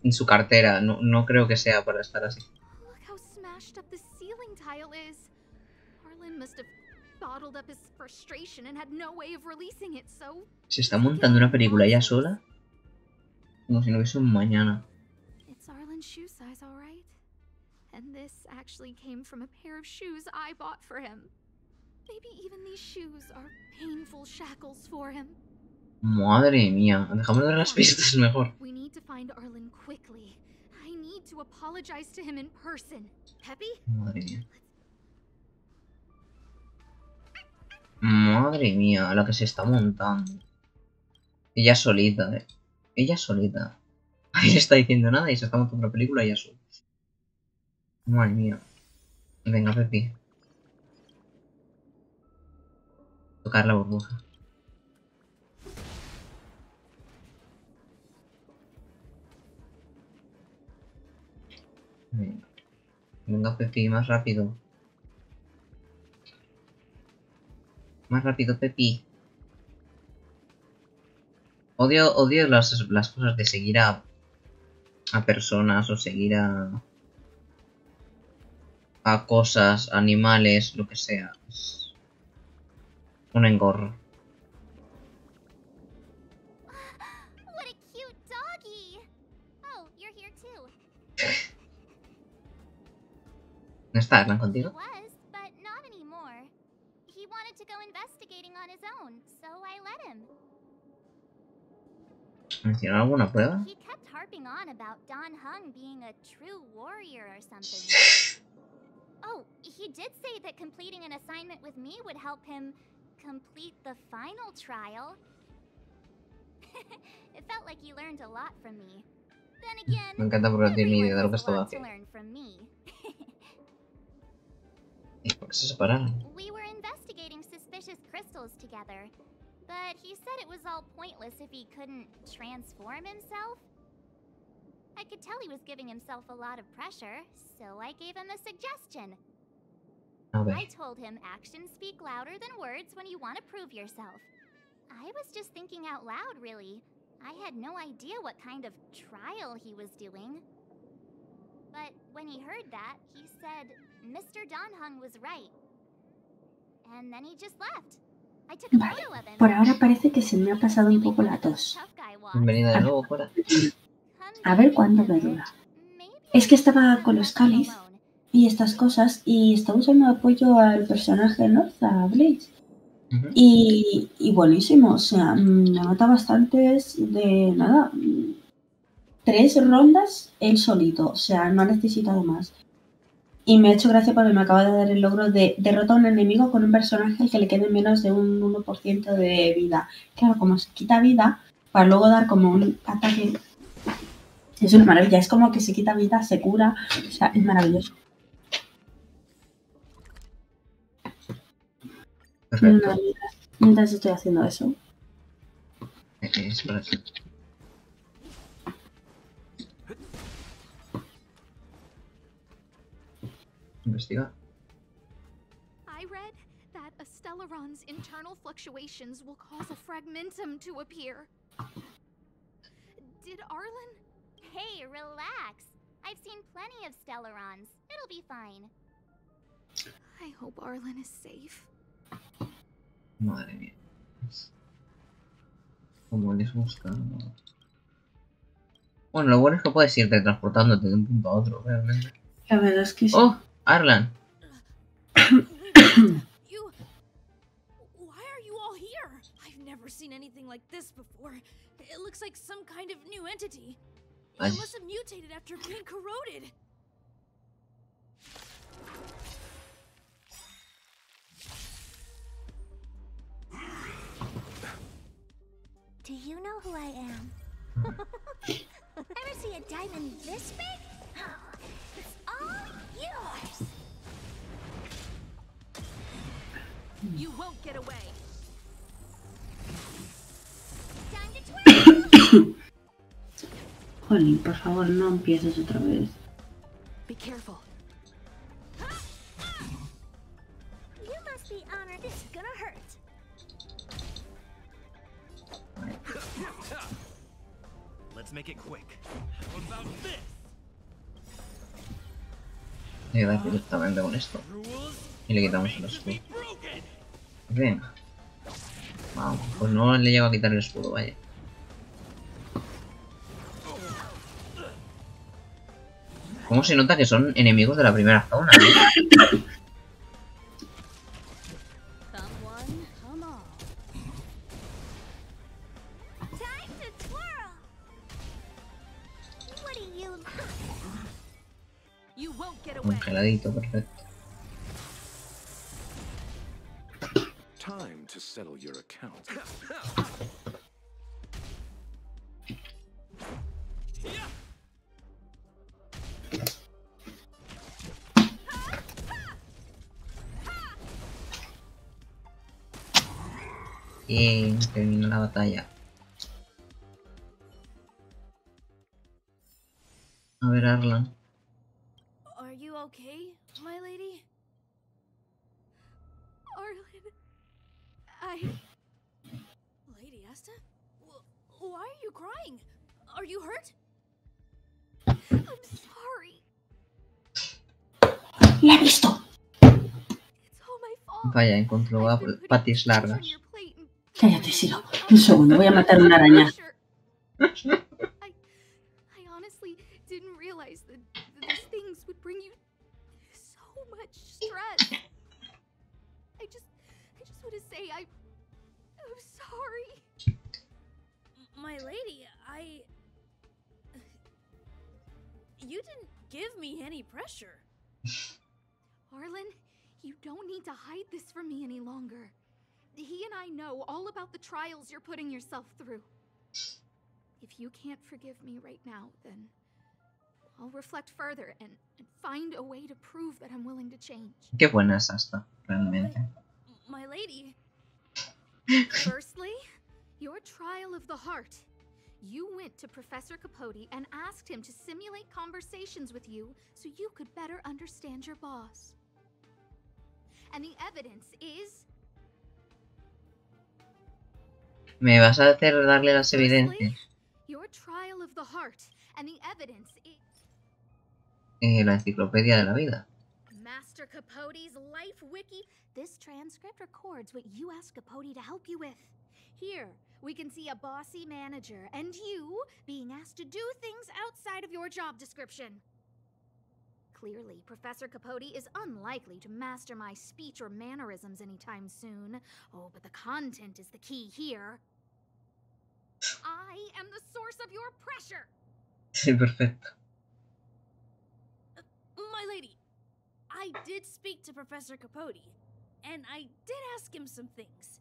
en su cartera. No, no creo que sea para estar así. Look how smashed up the ceiling tile is. Arlan must have bottled up his frustration and had no way of releasing it, so... Se está montando una película ella sola, como si no hubiese un mañana. It's Arlan's shoe size, all right? And this actually came from a pair of shoes I bought for him. Maybe even these shoes are painful shackles for him. Madre mía, dejamos de ver las pistas mejor. We need to find Arlan quickly. I need to apologize to him in person. Peppy? Madre mía. Madre mía, la que se está montando. Ella solita, Ella solita. Ahí no está diciendo nada y se está montando una película ella sola. Madre mía. Venga, Pepi. Tocar la burbuja. Venga. Venga, Pepi, más rápido. Más rápido, Pepi. Odio las cosas de seguir a personas o seguir a cosas, animales, lo que sea. Es un engorro. What a cute doggy! Oh, you're here too. ¿No está Arlan contigo? He was, but not anymore. He wanted to go investigating on his own, so I let him. ¿Mencionó alguna prueba? He kept harping on about Don Hung being a true warrior or something. Oh, he did say that completing an assignment with me would help him complete the final trial. It felt like he learned a lot from me. Then again, Me encanta porque no tiene ni idea de lo everyone que has a estaba lot to haciendo. learn from me. ¿Y por qué se separaron? We were investigating suspicious crystals together, but he said it was all pointless if he couldn't transform himself. I could tell he was giving himself a lot of pressure, so I gave him a suggestion. A ver. I told him actions speak louder than words when you want to prove yourself. I was just thinking out loud, really. I had no idea what kind of trial he was doing. But when he heard that, he said Mr. Donhung was right. And then he just left. I took a photo of him. Por ahora parece que se me ha pasado un poco la tos. Bienvenida de nuevo, Clara. A ver cuándo me dura. Es que estaba con los cáliz y estas cosas y estaba usando apoyo al personaje, ¿no? A Blaze. Y buenísimo, o sea, me nota bastantes de nada. 3 rondas él solito, o sea, no ha necesitado más. Y me ha hecho gracia porque me acaba de dar el logro de derrota a un enemigo con un personaje al que le quede menos de un 1% de vida. Claro, como se quita vida, para luego dar como un ataque. Es una maravilla, es como que se quita vida, se cura, o sea, es maravilloso. Perfecto. Mientras estoy haciendo eso. Es por eso. Investiga. I read that a Stellaron's internal fluctuations will cause a fragmentum to appear. Did Arlan? Hey, relax. I've seen plenty of Stellarons. It'll be fine. I hope Arlan is safe. Madre mía. Como les gusta. Bueno, lo bueno es que puedes ir transportándote de un punto a otro, realmente. La verdad es que sí. ¡Oh! Arlan. You... Why are you all here? I've never seen anything like this before. It looks like some kind of new entity. It must have mutated after being corroded. Do you know who I am? Ever see a diamond this big? It's all yours. You won't get away. Time to twirl. Jolín, por favor, no empieces otra vez. Be careful. You must be honored. This is gonna hurt. Let's make it quick. How about this? Le da directamente con esto. Y le quitamos el escudo. Venga. Vamos, pues no le llego a quitar el escudo, vaya. ¿Cómo se nota que son enemigos de la primera zona? Congeladito, perfecto. Time to settle your account. Y termina la batalla. A ver, Arlan. Are you okay, my lady? Arlan, Lady Asta? Why are you crying? Are you hurt? I'm sorry. ¡La he visto! It's all my fault. Vaya, encontró patis largas. Cállate, Siro. Un segundo, voy a matar una araña. I honestly didn't realize that these things would bring you so much stress. I just want to say I'm sorry. My lady, you didn't give me any pressure. Arlan, you don't need to hide this from me any longer. He and I know all about the trials you're putting yourself through. If you can't forgive me right now, then I'll reflect further and find a way to prove that I'm willing to change. Qué buena es Asta, realmente. My lady. Firstly, your trial of the heart. You went to Professor Capote and asked him to simulate conversations with you so you could better understand your boss. And the evidence is... ¿Me vas a hacer darle las evidencias? Your trial of the heart, and the evidence is... La enciclopedia de la vida. Master Capote's life wiki. This transcript records what you asked Capote to help you with. Here, we can see a bossy manager and you being asked to do things outside of your job description. Clearly, Professor Capote is unlikely to master my speech or mannerisms anytime soon. Oh, but the content is the key here. I am the source of your pressure. Sí, perfecto. My lady, I did speak to Professor Capote, and I did ask him some things.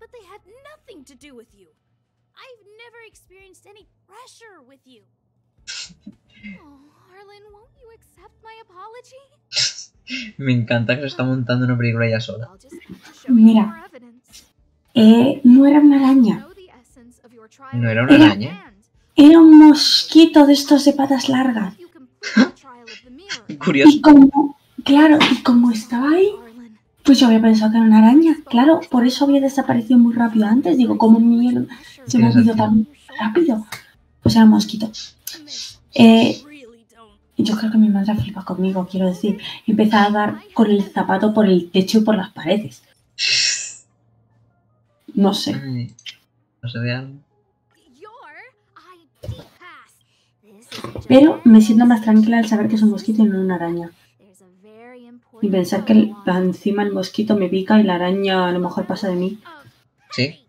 But they had nothing to do with you. I've never experienced any pressure with you. Oh, Arlan, won't you accept my apology? Me encanta que se está montando una película ella sola. I'll just have to show you Mira, more evidence. no era una araña, Know the essence of your trial No era of una the araña. hand. era un mosquito de estos de patas largas. You complete the trial of the mirror. Curioso. Y como, claro, y como estaba ahí, Arlan, pues yo había pensado que era una araña. Claro, por eso había desaparecido muy rápido antes. Digo, ¿cómo mierda se me ha movido tan rápido? Pues era un mosquito. Really don't. Yo creo que mi madre flipa conmigo, quiero decir. Empezaba a dar con el zapato por el techo y por las paredes. No sé. Ay, no sé de algo. your ID pass. This is Pero me siento más tranquila al saber que es un mosquito y no una araña. There's a very Y important pensar que encima el mosquito me pica y la araña a lo mejor pasa de mí. Sí.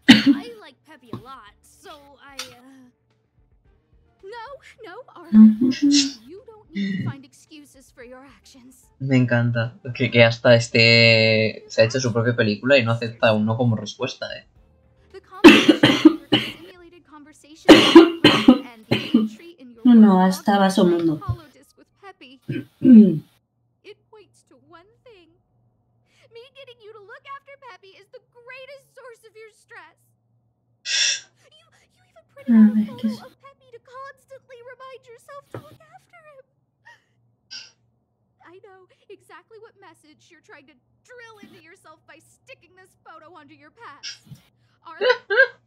I like Peppy a lot, so I, No, Arlan. You don't need to find excuses for your actions. Me encanta. Que hasta se ha hecho su propia película y no acepta un no como respuesta, The combination of your simulated conversation with Pueden and the entry in your No, work hasta log va su and mundo. hollow disc with Peppy, Mm. it points to one thing. Me getting you to look after Peppy is the greatest source of your stress. You even printed out a ver, ¿qué es? photo of Peppy to constantly remind yourself to look after him. I know exactly what message you're trying to drill into yourself by sticking this photo onto your past. Arlan,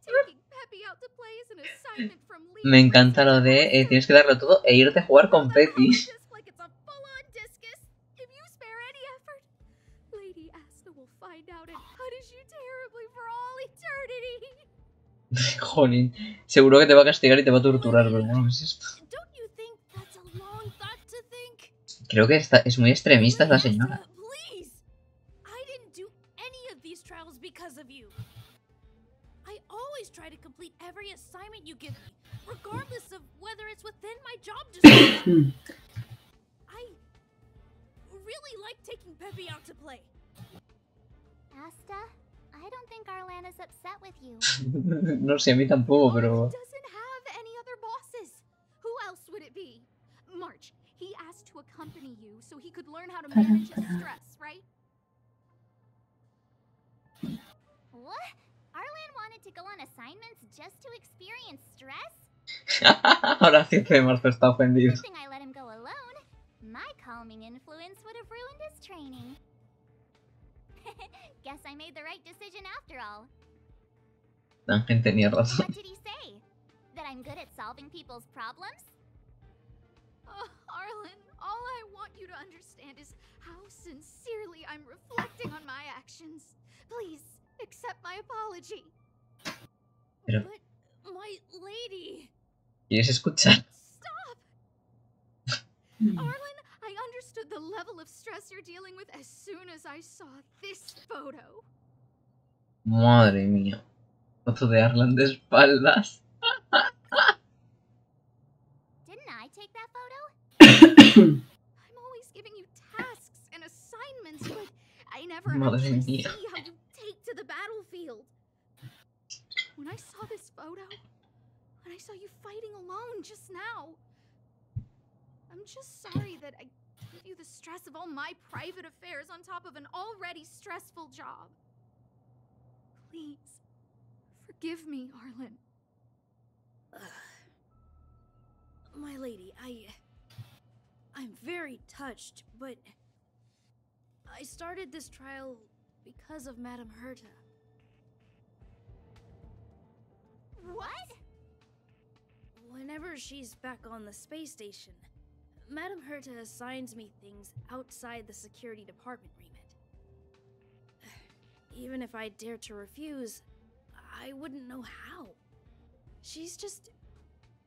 taking Peppy out to play is an assignment from Lee. Me encanta lo de tienes que darlo todo e irte a jugar con Peppy. Like it's a full-on discus. If you spare any effort, Lady Asta will find out and punish you terribly for all eternity. Jolín. Seguro que te va a castigar y te va a torturar, pero bueno, ¿qué es esto? don't you think that's a long thought to think? Creo que es muy extremista esta señora. Asta, please! I didn't do any of these trials because of you. I always try to complete every assignment you give me, regardless of whether it's within my job description. I really like taking Peppy out to play. Asta, I don't think Arlan is upset with you. No sé, a mí tampoco, pero... Arlan doesn't have any other bosses. Who else would it be? March, he asked to accompany you so he could learn how to manage his stress, right? What? Arlan wanted to go on assignments just to experience stress? Ahora 7 de marzo está ofendido. Good thing I let him go alone. My calming influence would have ruined his training. Guess I made the right decision after all. Tangent tenía razón. What did he say? That I'm good at solving people's problems? Arlan, all I want you to understand is how sincerely I'm reflecting on my actions. Please, accept my apology. Pero, But, my lady... ¿quieres escuchar? Stop! Arlan, I understood the level of stress you're dealing with as soon as I saw this photo. Madre mía. Foto de Arlan de espaldas. Didn't I take that photo? I'm always giving you tasks and assignments, but I never Madre actually see mía. how you take to the battlefield. When I saw this photo, when I saw you fighting alone just now, I'm just sorry that I gave you the stress of all my private affairs on top of an already stressful job. Please, forgive me, Arlan. My lady, I'm very touched, but I started this trial because of Madame Herta. What? Whenever she's back on the space station, Madame Herta assigns me things outside the security department remit. Even if I dared to refuse, I wouldn't know how. She's just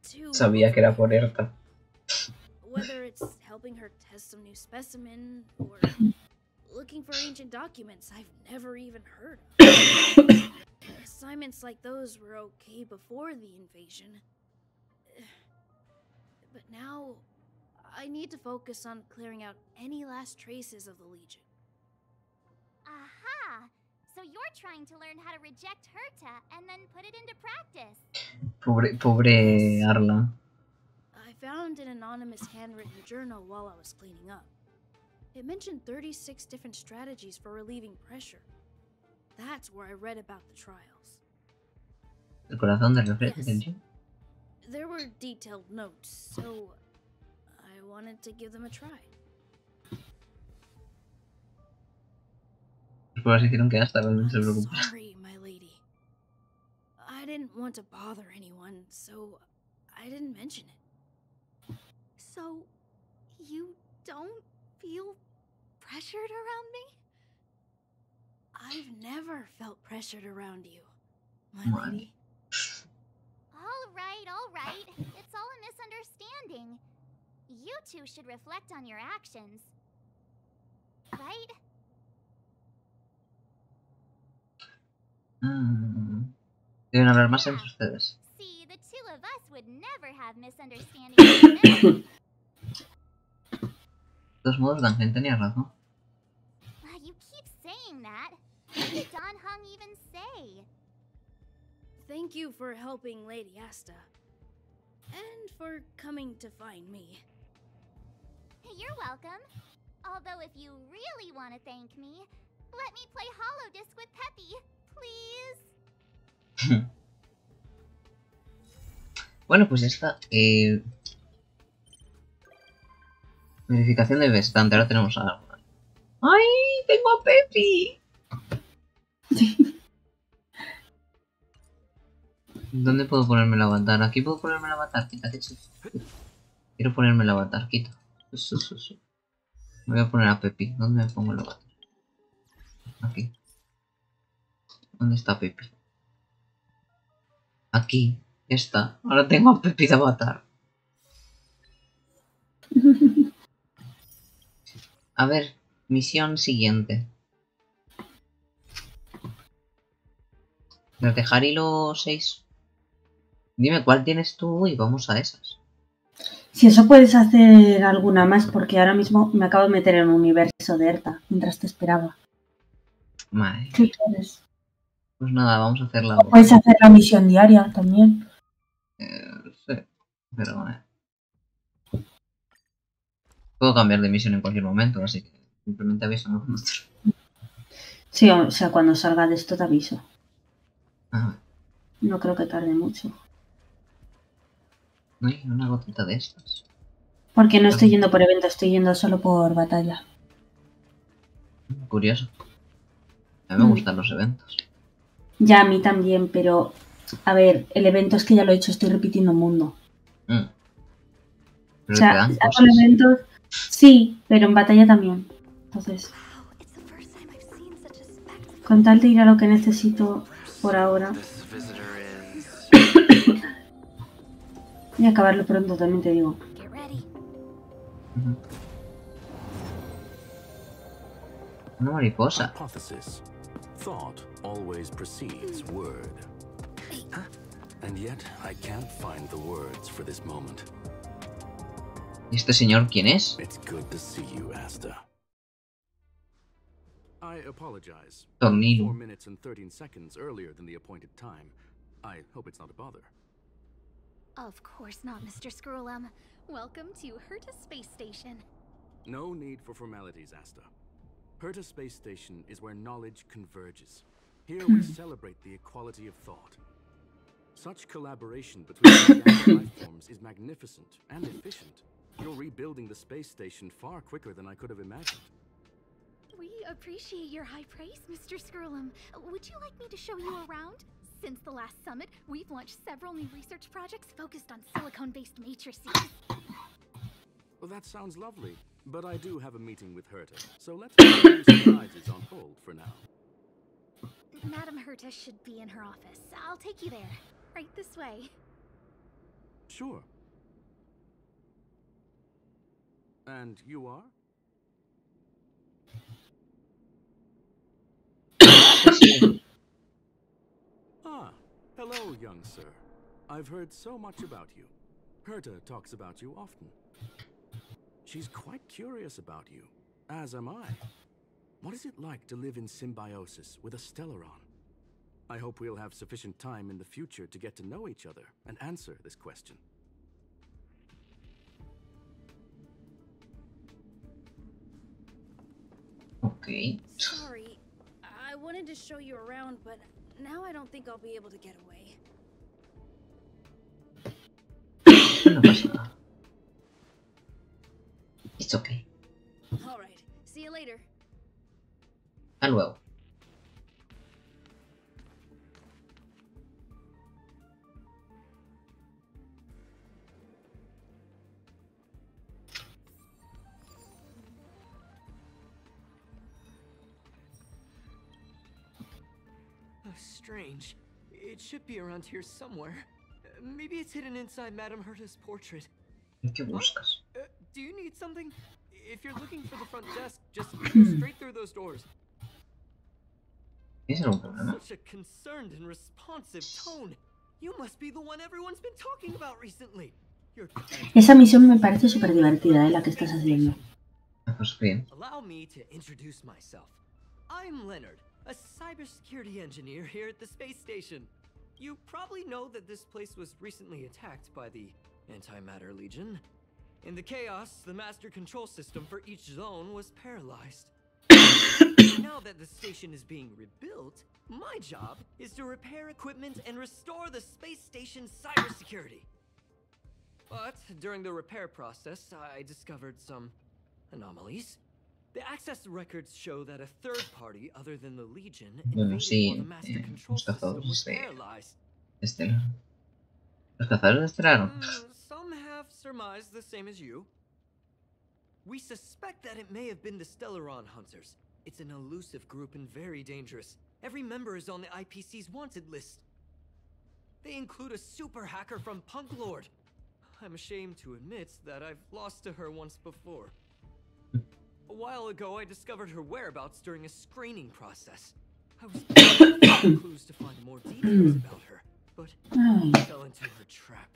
to Sabía que era por Erta. whether it's helping her test some new specimen or looking for ancient documents I've never even heard of. Assignments like those were okay before the invasion. But now, I need to focus on clearing out any last traces of the Legion. Aha! So you're trying to learn how to reject Herta and then put it into practice. Pobre Arlan. I found an anonymous handwritten journal while I was cleaning up. It mentioned 36 different strategies for relieving pressure. That's where I read about the trials. El corazón del reflejo Yes. del yo. There were detailed notes, so I wanted to give them a try. Los pruebas hicieron que hasta no se I'm preocupara. sorry, my lady. I didn't want to bother anyone, so I didn't mention it. So, you don't feel pressured around me? I've never felt pressured around you, my Right. lady. All right. It's all a misunderstanding. You two should reflect on your actions. Right? Deben hablar más entre ustedes. See, the two of us would never have misunderstandings like this. De todos modos, Dungeon tenía razón. You keep saying that. What did Don Hung even say? Thank you for helping Lady Asta. And for coming to find me. You're welcome. Although if you really want to thank me, let me play Hollow Disc with Peppy, please. Bueno, pues ya está. Verificación de bastante. Ahora tenemos a Arlan. ¡Ay! ¡Tengo a Peppy! ¿Dónde puedo ponerme el avatar? ¿Aquí puedo ponerme el avatar? Quítate, chico. Quiero ponerme el avatar, quita. Me voy a poner a Peppy. ¿Dónde me pongo el avatar? Aquí. ¿Dónde está Peppy? Aquí. Ya está. Ahora tengo a Peppy de avatar. A ver, misión siguiente. ¿Los dejar hilo 6? Dime cuál tienes tú y vamos a esas. Si eso puedes hacer alguna más, porque ahora mismo me acabo de meter en un universo de Erta mientras te esperaba. Madre. ¿Qué quieres? Pues nada, vamos a hacerla. O puedes hacer la misión diaria también. Sí, pero puedo cambiar de misión en cualquier momento, así que simplemente avísame. Sí, o sea, cuando salga de esto te aviso. Ah, No creo que tarde mucho. no hay una gotita de estas. Porque no estoy yendo por evento, estoy yendo solo por batalla. Curioso. A mí me gustan los eventos. Ya, a mí también, pero... A ver, el evento es que ya lo he hecho, estoy repitiendo mundo. Pero O sea, te dan hago cosas. el evento... Sí, pero en batalla también. Entonces... Con tal de ir a lo que necesito por ahora... Y acabarlo pronto, también te digo. Get ready. Una mariposa. Hypothesis. Thought always precedes word. And yet I can't find the words for this moment. ¿Y este señor quién es? It's good to see you, Asta. I apologize. Tornillo. 4 minutes and 13 seconds earlier than the appointed time. I hope it's not a bother. Of course not, Mr. Scrollum. Welcome to Herta Space Station. No need for formalities, Asta. Herta Space Station is where knowledge converges. Here we celebrate the equality of thought. Such collaboration between organic life forms is magnificent and efficient. You're rebuilding the space station far quicker than I could have imagined. We appreciate your high praise, Mr. Scrollum. Would you like me to show you around? Since the last summit, we've launched several new research projects focused on silicone-based matrices. Well, that sounds lovely, but I do have a meeting with Herta, so let's put the surprises on hold for now. Madam Herta should be in her office. I'll take you there. Right this way. Sure. And you are? Ah, hello, young sir. I've heard so much about you. Herta talks about you often. She's quite curious about you, as am I. What is it like to live in symbiosis with a Stellaron? I hope we'll have sufficient time in the future to get to know each other and answer this question. Ok. Sorry, I wanted to show you around, but now I don't think I'll be able to get away. No pasa nada. It's okay. All right, see you later. Hasta luego. Oh, strange. It should be around here somewhere. Maybe it's hidden inside Madame Herta's portrait. ¿Qué buscas? Do you need something? If you're looking for the front desk, just go straight through those doors. ¿Tienes algún problema? Such a concerned and responsive tone. You must be the one everyone's been talking about recently. Esa misión me parece súper divertida, la que estás haciendo. Pues bien. Allow me to introduce myself. I'm Leonard, a cybersecurity engineer here at the space station. You probably know that this place was recently attacked by the Antimatter Legion. In the chaos, the master control system for each zone was paralyzed. Now that the station is being rebuilt, my job is to repair equipment and restore the space station's cybersecurity. But during the repair process, I discovered some anomalies. The access records show that a third party other than the Legion invaded while the master control system was paralyzed. Los cazadores estelaron. Some have surmised the same as you. We suspect that it may have been the Stellaron Hunters. It's an elusive group and very dangerous. Every member is on the IPC's wanted list. They include a super hacker from Punk Lord. I'm ashamed to admit that I've lost to her once before. A while ago, I discovered her whereabouts during a screening process. I was looking for clues to find more details about her, but I fell into her trap.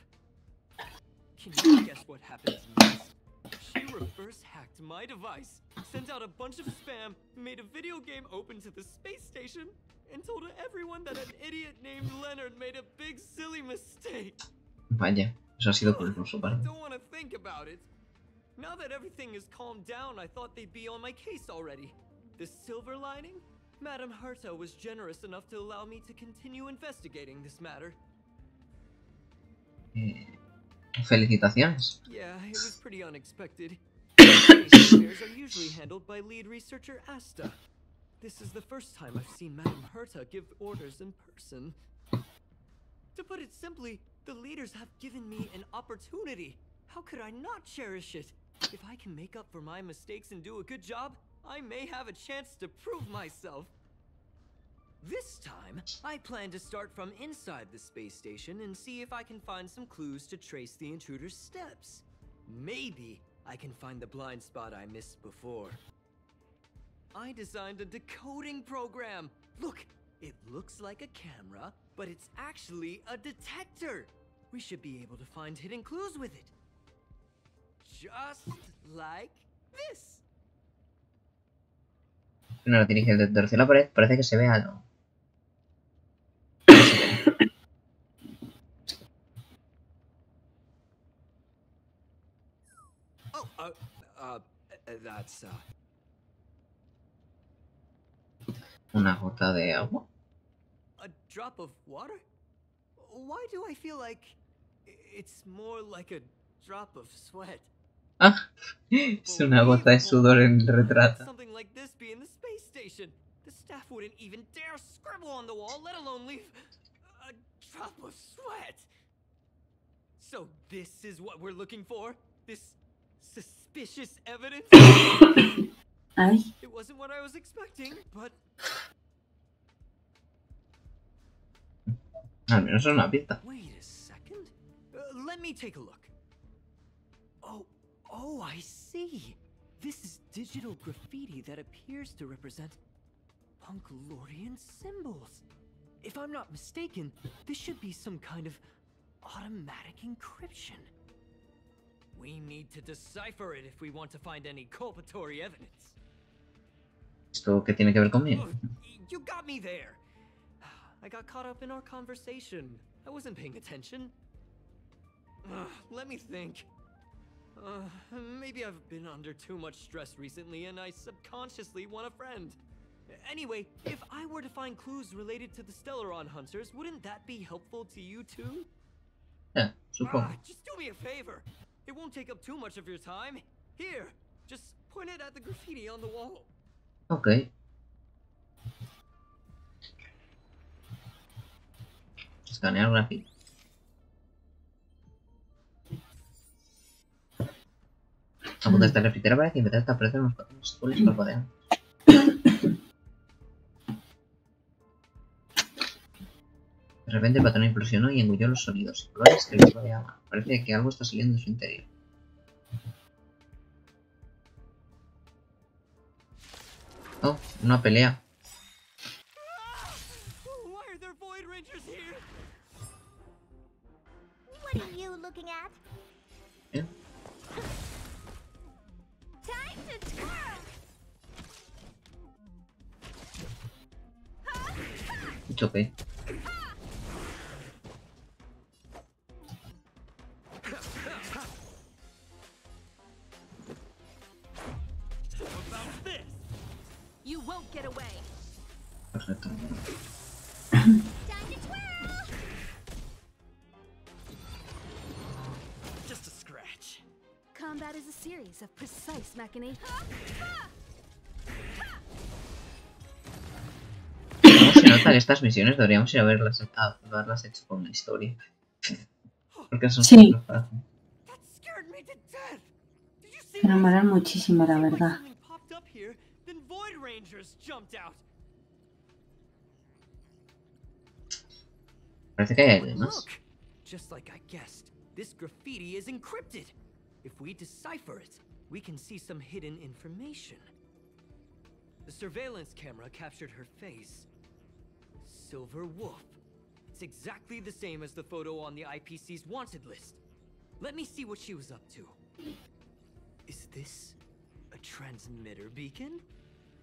Can you guess what happened next? She reverse hacked my device, sent out a bunch of spam, made a video game open to the space station, and told everyone that an idiot named Leonard made a big silly mistake. Vaya, eso ha sido por su I parte. don't want to think about it. Now that everything is calmed down, I thought they'd be on my case already. The silver lining? Madame Herta was generous enough to allow me to continue investigating this matter. Felicitaciones. Yeah, it was pretty unexpected. Space affairs are usually handled by lead researcher Asta. This is the first time I've seen Madame Herta give orders in person. To put it simply, the leaders have given me an opportunity. How could I not cherish it? If I can make up for my mistakes and do a good job, I may have a chance to prove myself. This time, I plan to start from inside the space station and see if I can find some clues to trace the intruder's steps. Maybe I can find the blind spot I missed before. I designed a decoding program. Look, it looks like a camera, but it's actually a detector. We should be able to find hidden clues with it. Just like this. Una la dirige el detector hacia la pared, parece que se ve algo. Oh, that's Una gota de agua. a drop of water? Why do I feel like it's more like a drop of sweat? Ah, es una gota de sudor en el retrato. Something like this be in the space station. The staff wouldn't even dare scribble on the wall, let alone leave a drop of sweat. So this is what we're looking for? This suspicious evidence? It wasn't what I was expecting, but... Al menos es una pista. Wait a second. Let me take a look. Oh, I see. This is digital graffiti that appears to represent Punkalorian symbols. If I'm not mistaken, this should be some kind of automatic encryption. We need to decipher it if we want to find any culpatory evidence. ¿Esto qué tiene que ver conmigo? You got me there. I got caught up in our conversation. I wasn't paying attention. Let me think. Maybe I've been under too much stress recently and I subconsciously want a friend. Anyway, if I were to find clues related to the Stellaron hunters, wouldn't that be helpful to you too? Yeah, supongo. Just do me a favor. It won't take up too much of your time. Here, just point it at the graffiti on the wall. Ok. Escanear graffiti. Apunta esta grafitera para que empiece a aparecer unos patrones azules parpadeando. De repente el patrón implosionó y engulló los sonidos y colores que lo rodeaban. Parece que algo está saliendo de su interior. Oh, una pelea. Why are there Void Rangers here? What are you looking at? ¿Eh? Time to twirl! It's okay. You won't get away. Perfecto. Time to twirl! Just a scratch. Combat is a series of precise machinations. ¿Cómo se nota que estas misiones deberíamos ir a haberlas hecho con la historia? Porque son Sí. súper fáciles. That scared me to death. Did you see Pero this? molan muchísimo, la verdad. Something popped up here, then Void Rangers jumped out. Parece que hay But algo más. look, just like I guessed, this graffiti is encrypted. If we decipher it, we can see some hidden information. The surveillance camera captured her face. Silver Wolf. It's exactly the same as the photo on the IPC's wanted list. Let me see what she was up to. Is this a transmitter beacon?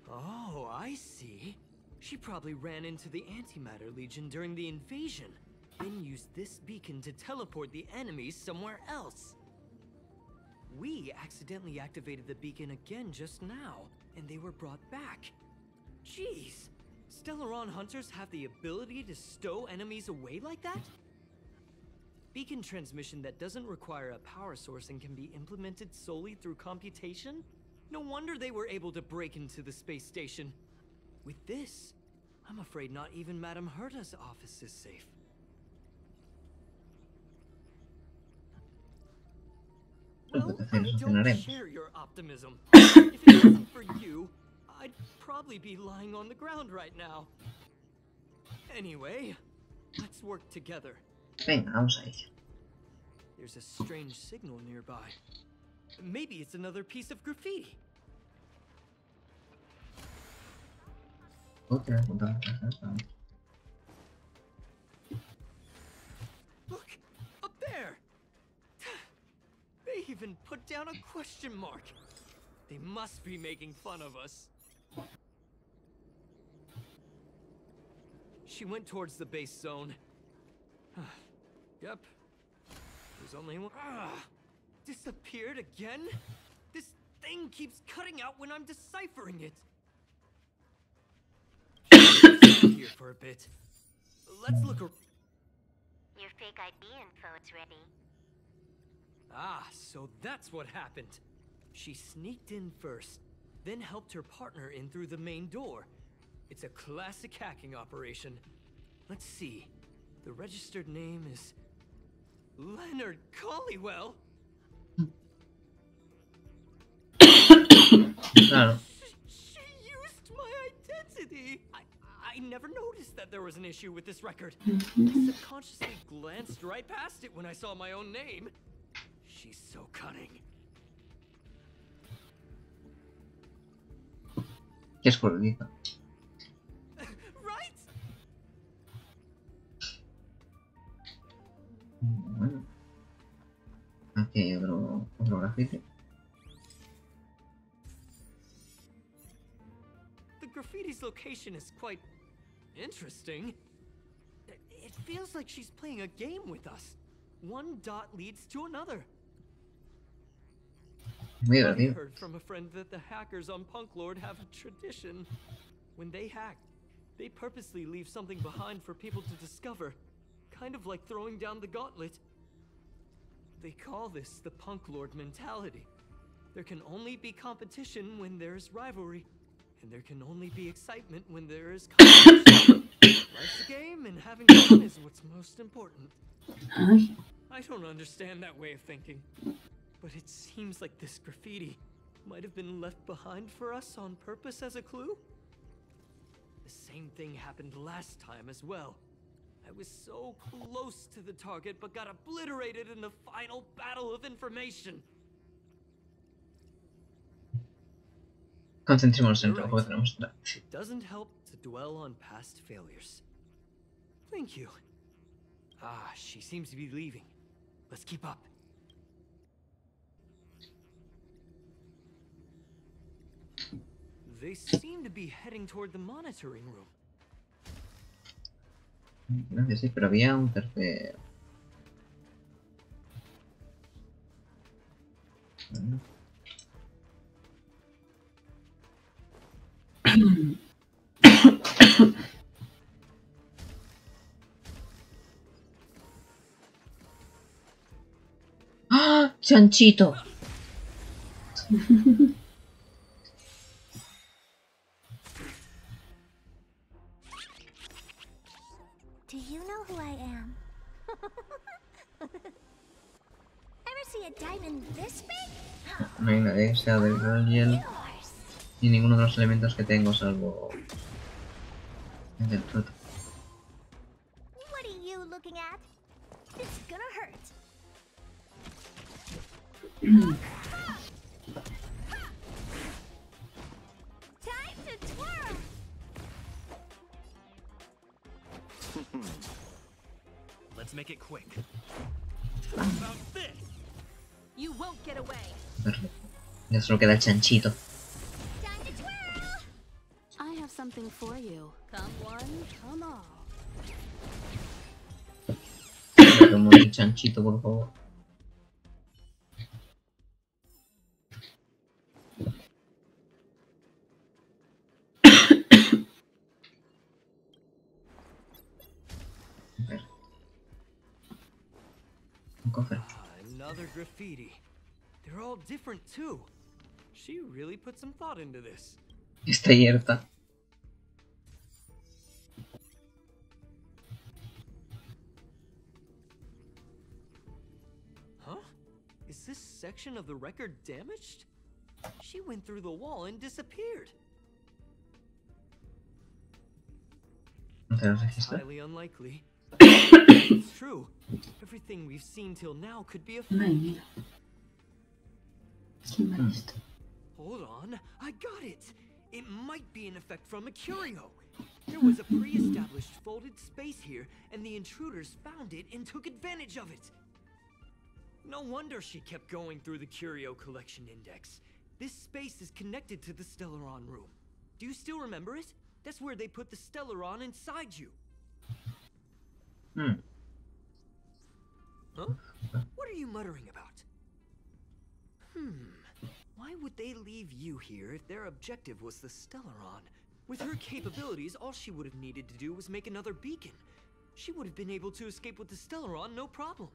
Oh, I see. She probably ran into the Antimatter Legion during the invasion, then used this beacon to teleport the enemies somewhere else. We accidentally activated the beacon again just now, and they were brought back. Jeez, Stellaron hunters have the ability to stow enemies away like that? Beacon transmission that doesn't require a power source and can be implemented solely through computation? No wonder they were able to break into the space station. With this, I'm afraid not even Madame Herta's office is safe. Well, I don't share your optimism. If it wasn't for you, I'd probably be lying on the ground right now. Anyway, let's work together. Venga, vamos a ello. There's a strange signal nearby. Maybe it's another piece of graffiti. Look, up there! They even put down a question mark. They must be making fun of us. She went towards the base zone. Yep. There's only one. Disappeared again? This thing keeps cutting out when I'm deciphering it. Here for a bit. Let's look. Your fake ID info's ready. Ah, so that's what happened. She sneaked in first, then helped her partner in through the main door. It's a classic hacking operation. Let's see. The registered name is Leonard Collywell. Claro. She used my identity. I never noticed that there was an issue with this record. I subconsciously glanced right past it when I saw my own name. She's so cunning. Qué escurridizo. Right? Bueno. Aquí hay otro grafiti. The graffiti's location is quite interesting. It feels like she's playing a game with us. One dot leads to another. Muy I divertido. heard from a friend that the hackers on Punk Lord have a tradition. When they hack, they purposely leave something behind for people to discover. Kind of like throwing down the gauntlet. They call this the Punk Lord mentality. There can only be competition when there's rivalry. And there can only be excitement when there is competition. Life's a game, and having fun is what's most important. I don't understand that way of thinking. But it seems like this graffiti might have been left behind for us on purpose as a clue. The same thing happened last time as well. I was so close to the target, but got obliterated in the final battle of information. Concentrémonos en el trabajo que tenemos. It doesn't help to dwell on past failures. Thank you. Ah, she seems to be leaving. Let's keep up. They seem to be heading toward the monitoring room. Gracias, sí, pero había un tercero. Bueno. ¡Ah! ¡Chanchito! Do you know who I am? Ever see a diamond this big? No hay nadie que sea del hielo. Y ninguno de los elementos que tengo salvo el del fruto. What are you looking at? It's gonna hurt. Time to twirl. Let's make it quick. About this. You won't get away. Perfecto. Ya solo queda el chanchito. Time to twirl. I have something for you. Come one, come all. Como el chanchito, por favor. Un cofre. Another graffiti. They're all different too. She really put some thought into this. Está yerta. Huh? Is this section of the record damaged? She went through the wall and disappeared. ¿No te lo It's registro? highly unlikely. It's true. Everything we've seen till now could be a Madre fake. mía. ¿Quién me ha visto? Hold on, I got it. It might be an effect from a curio. There was a pre-established folded space here, and the intruders found it and took advantage of it. No wonder she kept going through the curio collection index. This space is connected to the Stellaron room. Do you still remember it? That's where they put the Stellaron inside you. Hmm. Huh? What are you muttering about? Why would they leave you here if their objective was the Stellaron? With her capabilities, all she would have needed to do was make another beacon. She would have been able to escape with the Stellaron, no problem.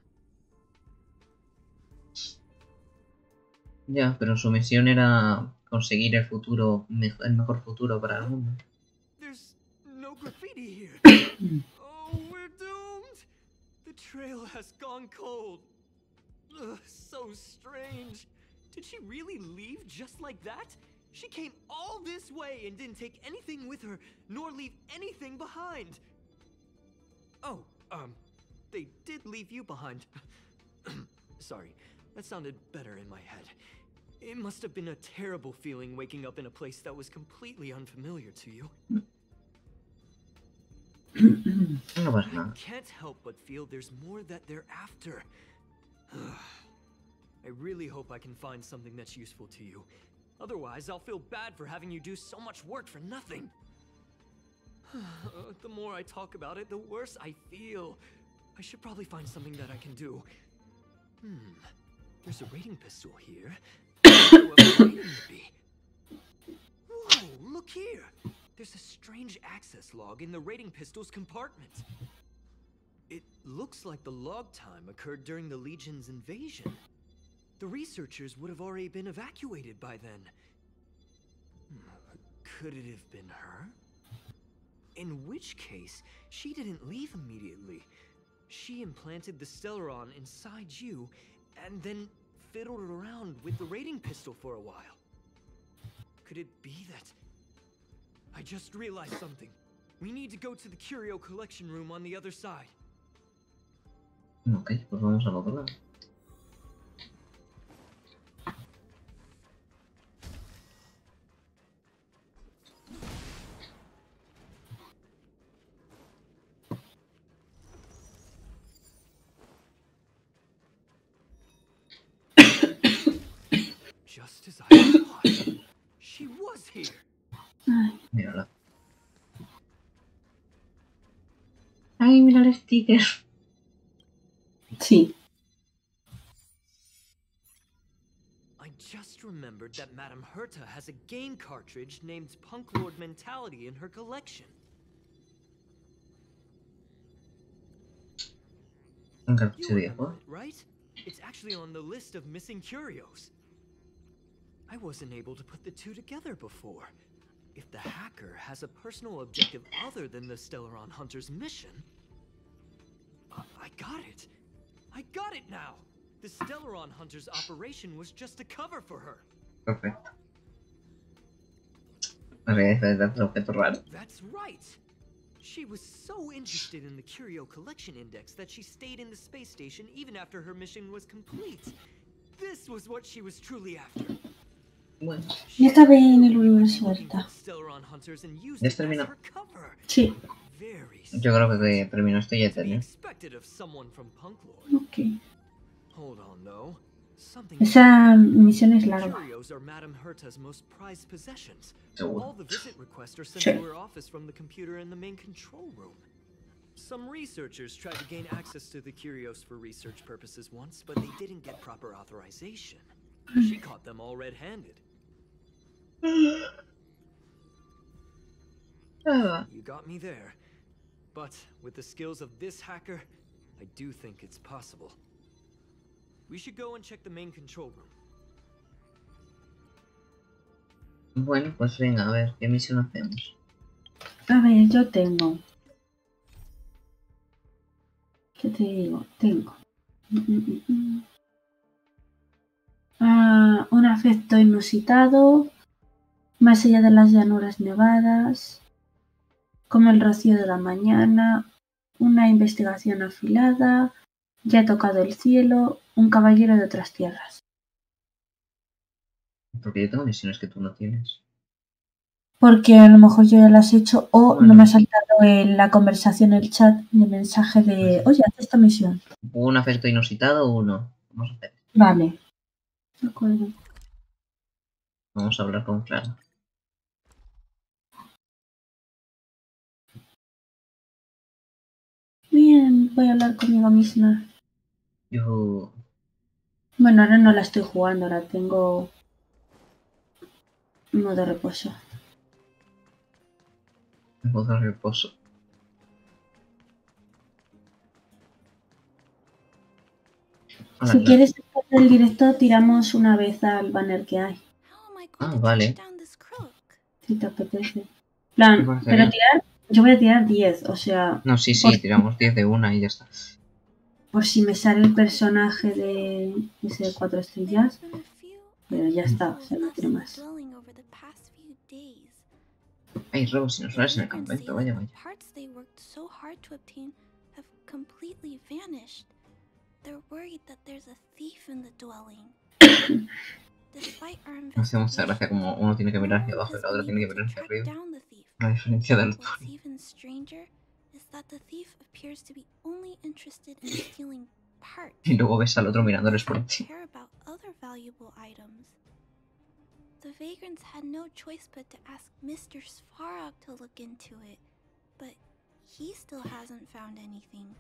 Ya, pero su misión era conseguir el futuro, el mejor futuro para el mundo. There's no graffiti here. Oh, we're doomed. The trail has gone cold. Ugh, so strange. Did she really leave just like that? She came all this way and didn't take anything with her, nor leave anything behind. Oh, they did leave you behind. Sorry, that sounded better in my head. It must have been a terrible feeling waking up in a place that was completely unfamiliar to you. I can't help but feel there's more that they're after. I really hope I can find something that's useful to you. Otherwise, I'll feel bad for having you do so much work for nothing. The more I talk about it, the worse I feel. I should probably find something that I can do. There's a rating pistol here. Whoa, look here! There's a strange access log in the rating pistol's compartment. It looks like the log time occurred during the Legion's invasion. The researchers would have already been evacuated by then. Could it have been her? In which case, she didn't leave immediately. She implanted the Stellaron inside you, and then fiddled around with the rating pistol for a while. Could it be that... I just realized something. We need to go to the curio collection room on the other side. Ok, pues vamos al otro lado. Just as I thought. She was here. Mírala. Ay, mira el sticker. Sí. I just remembered that Madame Herta has a game cartridge named Punk Lord Mentality in her collection. Un You cartucho remember viejo. it, right? It's actually on the list of missing curios. I wasn't able to put the two together before. If the hacker has a personal objective other than the Stellaron Hunter's mission... I got it! I got it now! The Stellaron Hunter's operation was just a cover for her. Perfecto. Ok, es otro objeto raro. That's right! She was so interested in the Curio Collection Index that she stayed in the space station even after her mission was complete. This was what she was truly after. Bueno, Ya estaba en el universo Herta. ¿Ya terminó? Sí. Yo creo que terminó esto y ya terminó. Ok. Esa misión es larga. Seguro. Some researchers tried to gain access to the curios for research purposes once, but they didn't get proper authorization. She caught them all red-handed. You got me there. But with the skills of this hacker, I do think it's possible. We should go and check the main control room. Bueno, pues venga, a ver, ¿qué misión hacemos? A ver, yo tengo. ¿Qué te digo? Tengo. Un afecto inusitado. Más allá de las llanuras nevadas. Como el rocío de la mañana. Una investigación afilada. Ya he tocado el cielo. Un caballero de otras tierras. Porque yo tengo misiones que tú no tienes. Porque a lo mejor yo ya las he hecho o bueno, no me ha saltado en la conversación, el chat de mensaje de oye, haz esta misión. ¿Un afecto inusitado o uno? Vamos a hacer. Vale. De acuerdo. Vamos a hablar con Clara. Bien, voy a hablar conmigo misma. Yo... Bueno, ahora no la estoy jugando, ahora tengo modo reposo. Modo reposo. Hola, si Clara. quieres después del directo, tiramos una vez al banner que hay. Ah, vale. Si te apetece. Plan, pero tirar, yo voy a tirar 10, o sea... No, sí, tiramos 10 de una y ya está. Por si me sale el personaje de ese de 4 estrellas, pero ya está, o sea, no quiero más. Hay robos inusuales en el Vagrants say campamento, that vaya, the vaya. parts they worked so hard to obtain have completely vanished. They're worried that there's a thief in the dwelling. Despite our Me hace mucha gracia como uno tiene que mirar hacia abajo y la otra tiene que mirar hacia arriba. La diferencia del What's tono. even stranger is that the thief appears to be only interested in stealing parts. Y luego ves al otro mirándoles por encima. Care about other valuable items. The vagrants had no choice but to ask Mr. Svarog to look into it, but he still hasn't found anything.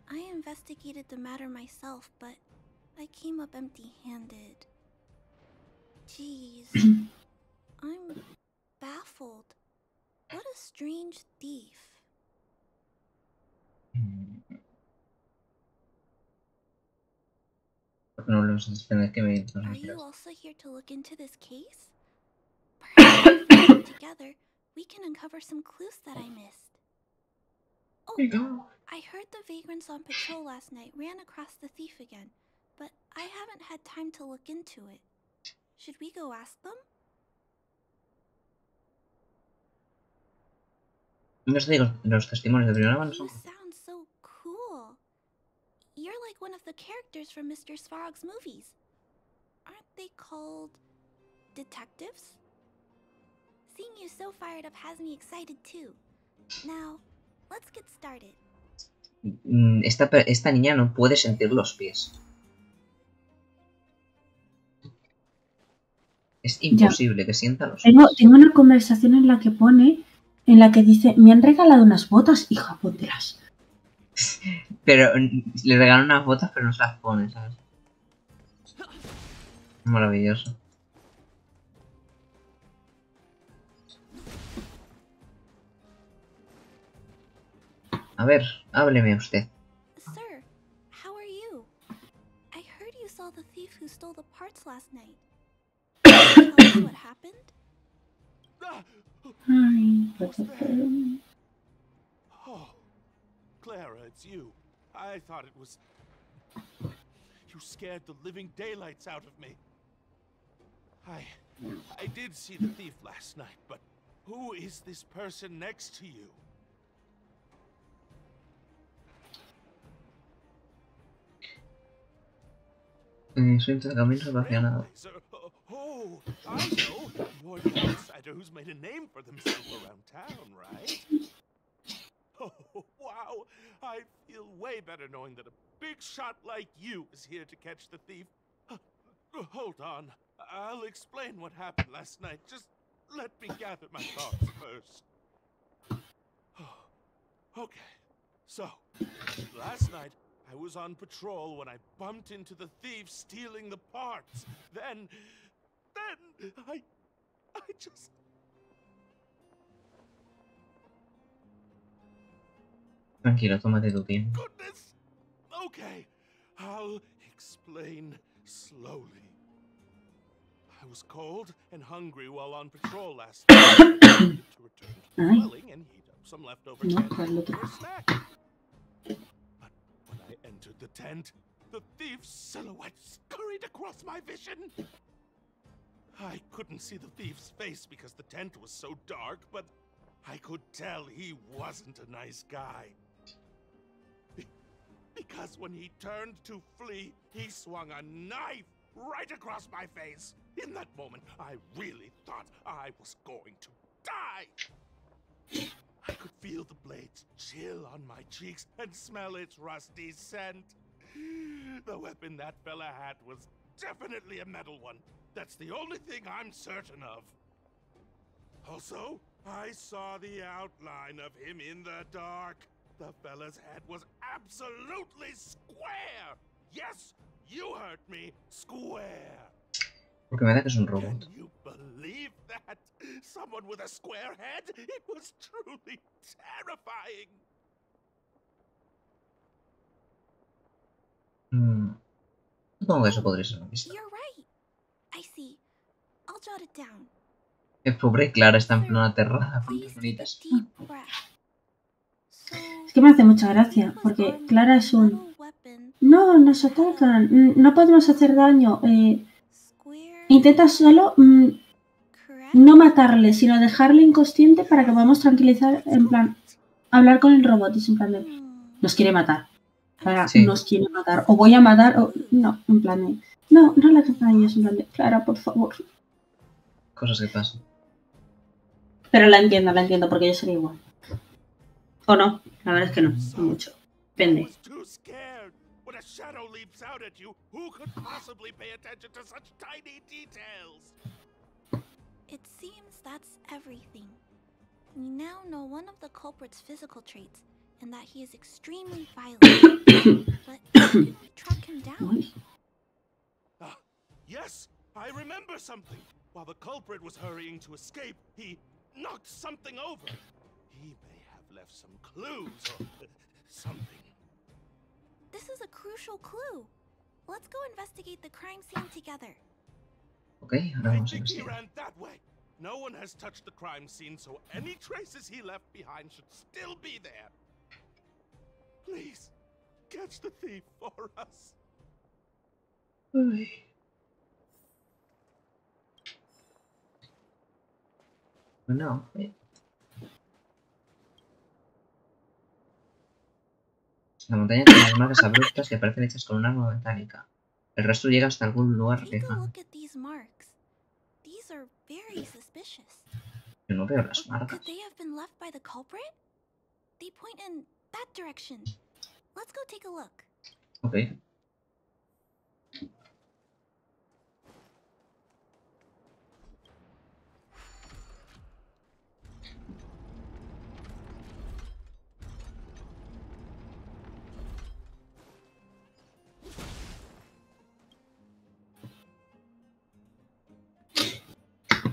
I investigated the matter myself, but I came up empty-handed. Jeez, I'm baffled. What a strange thief. No lo sé, espera, que me... Are you also here to look into this case? Perhaps if we work together, we can uncover some clues that I missed. Oh, I heard the vagrants on patrol last night ran across the thief again, but I haven't had time to look into it. Should we go ask them? Los testimonios de primera mano son... You sound so cool. You're like one of the characters from Mr. Svarog's movies. Aren't they called detectives? Seeing you so fired up has me excited too. Now, let's get started. Esta niña no puede sentir los pies. Es imposible que sienta los pies. Tengo una conversación en la que pone, en la que dice, me han regalado unas botas, hija, póntelas. Pero le regalan unas botas, pero no se las pone, ¿sabes? Maravilloso. A ver, hábleme usted. Sir, how are you? I heard you saw the thief who stole the parts last night. Can you tell us what happened? Oh, Clara, it's you. I thought it was... You scared the living daylights out of me. I did see the thief last night, but who is this person next to you? Su intercambio no hacía nada. Oh, I know. You're the outsider who's made a name for themselves around town, right? Oh, wow. I feel way better knowing that a big shot like you is here to catch the thief. Hold on. I'll explain what happened last night. Just let me gather my thoughts first. Okay. So, last night, I was on patrol when I bumped into the thief stealing the parts. Then I just... Tranquilo, tómate tu tiempo. Goodness! Okay, I'll explain slowly. I was cold and hungry while on patrol last night. I decided to return to the dwelling and heat up some leftover candy for a snack. But when I entered the tent, the thief's silhouette scurried across my vision. I couldn't see the thief's face because the tent was so dark, but I could tell he wasn't a nice guy. Because when he turned to flee, he swung a knife right across my face. In that moment, I really thought I was going to die. I could feel the blades chill on my cheeks and smell its rusty scent. The weapon that fella had was definitely a metal one. That's the only thing I'm certain of. Also, I saw the outline of him in the dark. The fella's head was absolutely square. Yes, you heard me. Square. Porque me da que es un robot. Can you believe that? Someone with a square head? It was truly terrifying. Supongo que eso podría ser una pista. You're right. I see. I'll jot it down. El pobre Clara está en plena aterrada con tus bonitas. Es que me hace mucha gracia, porque Clara es un... No, nos atacan, no podemos hacer daño. Intenta solo no matarle, sino dejarle inconsciente para que podamos tranquilizar, en plan, hablar con el robot. Es en plan de, nos quiere matar. Clara, Sí. nos quiere matar. O voy a matar, o no, en plan de, no la campaña, es en plan de, Clara, por favor. Cosas que pasan. Pero la entiendo, porque yo sería igual. O no, la verdad es que no mucho. Depende. Too scared. When a shadow leaps out at you, who could possibly pay attention to such tiny details? It seems that's everything. We now know one of the culprit's physical traits, and that he is extremely violent. But how can we track him down? Yes, I remember something. While the culprit was hurrying to escape, he knocked something over. He may have left some clues or something. This is a crucial clue. Let's go investigate the crime scene together. Ok, ahora I vamos a think he investigar. ran that way. No one has touched the crime scene, so any traces he left behind should still be there. Please, catch the thief for us. Uy. No, La montaña tiene unas marcas abruptas que parecen hechas con un arma metálica. El rastro llega hasta algún lugar Take a lejano. look at these marks. These are very suspicious. Yo no veo las marcas. Could they have been left by the culprit? They point in that direction. Let's go take a look. Ok.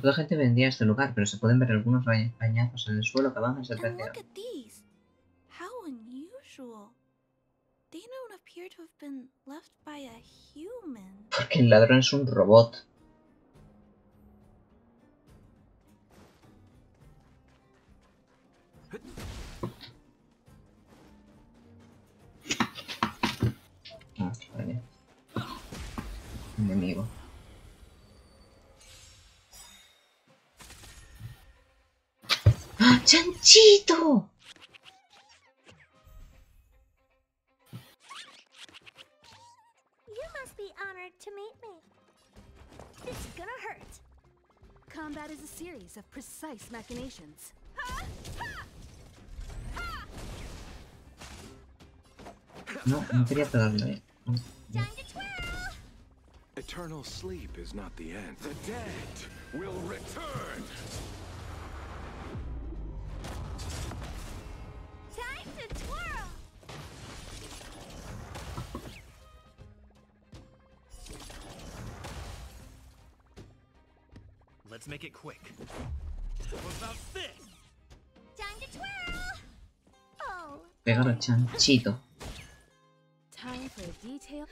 Toda gente vendría a este lugar, pero se pueden ver algunos bañazos en el suelo que avanzan hacia el And look tercero. at these. How unusual. They don't appear to have been left by a human. Porque el ladrón es un robot. Ah, vale. Enemigo. ¡Ah, chanchito! You must be honored to meet me. This is gonna hurt. Combat is a series of precise machinations. No, no quería pegarle. Time to twirl! Eternal sleep is not the end. The dead will return. Time to twirl! Let's make it quick. What about this? Time to twirl! Oh. Pegar al chanchito. Time for a detail.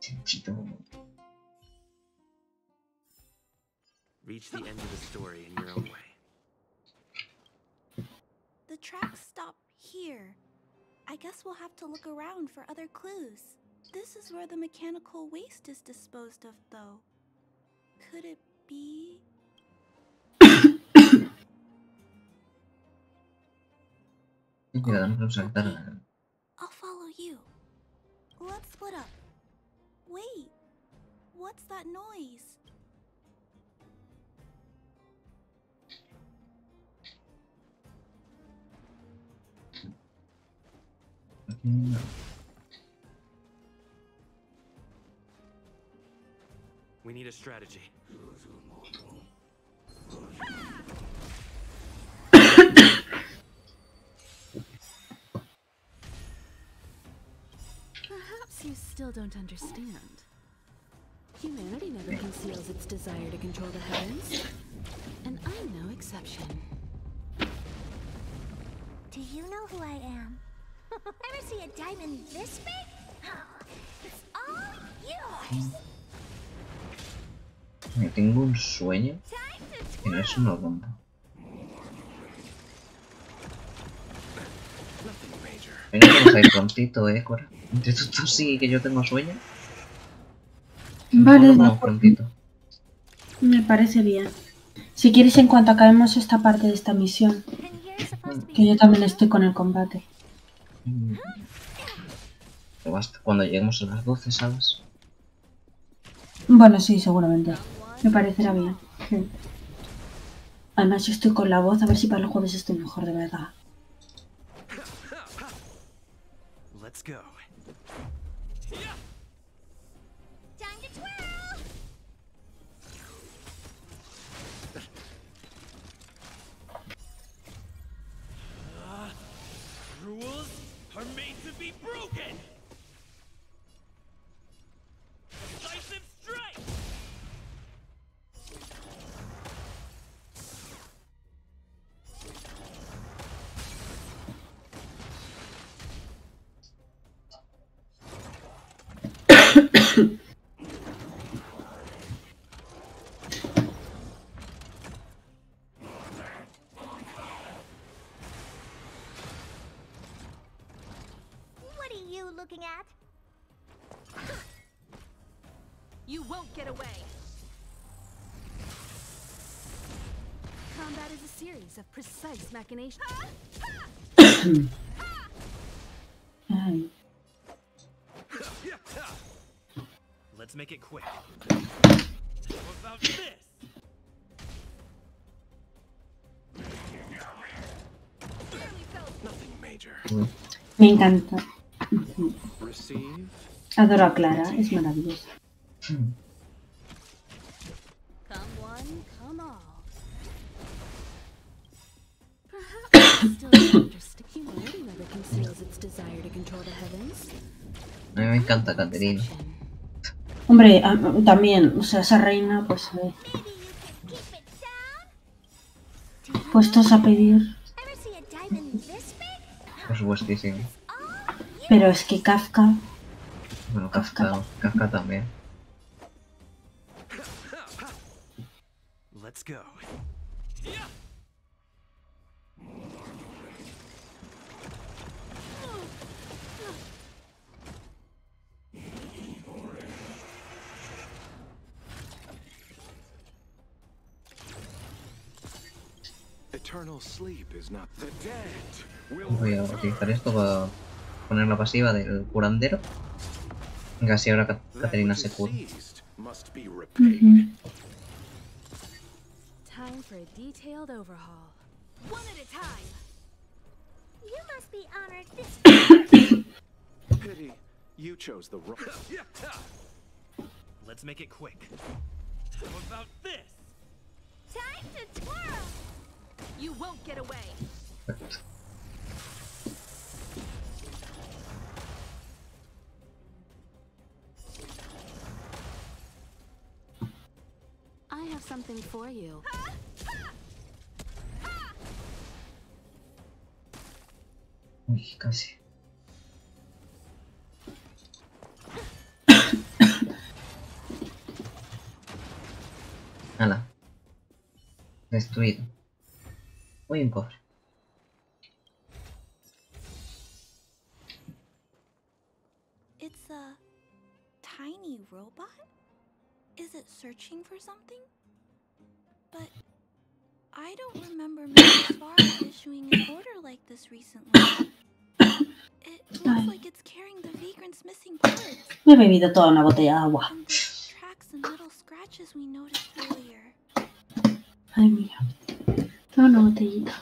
Chanchito. Reach the end of the story in your own way. The tracks stop here. I guess we'll have to look around for other clues. This is where the mechanical waste is disposed of, though. Could it be? Cuidado, no nos saltar. I'll follow you. Let's split up. Wait, what's that noise? No. We need a strategy. Perhaps you still don't understand. Humanity never conceals its desire to control the heavens. And I'm no exception. Do you know who I am? Ever see a diamond this big? Oh, it's all yours. Tengo un sueño que no es una bomba. Venga, vamos a ir prontito, Cora. Entre tú sí que yo tengo sueño. Vale, Vamos prontito. me parece bien. Si quieres, en cuanto acabemos esta parte de esta misión, que yo también estoy con el combate. Pero basta cuando lleguemos a las 12, ¿sabes? Bueno, sí, seguramente. Me parecerá bien. Sí. Además, yo estoy con la voz, a ver si para el jueves estoy mejor, de verdad. Let's go. Time to twirl! Rules are made to be broken. Decisive strike. What are you looking at? You won't get away. Combat is a series of precise machinations. Ay. Let's make it quick. How about this? Nothing major. Me encanta. Receive. Adoro a Clara, es maravillosa. Come one, come all. Perhaps still interesting. Humility never conceals its desire to control the heavens. A mí me encanta Caterina. Hombre, también, o sea, esa reina, pues puestos a pedir. Ever see a diamond this big? Por supuestísimo. Pero es que Kafka. Bueno, Kafka también. Let's go. Eternal sleep is not the dead. Voy a utilizar esto para poner la pasiva del curandero. Venga, así ahora Caterina se cura. Time for a detailed overhaul. One at a time. You must be honored this. Pity, you chose the wrong. Let's make it quick. How about this? Time to twirl. You won't get away. I have something for you. Uy, casi. Hala. Destruido. Uy, un cofre. It's a tiny robot? Is it searching for something? But I don't remember Mrs. Farah issuing an order like this recently. It looks like it's carrying the vagrant's missing parts. Me he bebido toda una botella de agua. And the tracks and little scratches we noticed earlier. Ay, mira. Toda una botellita.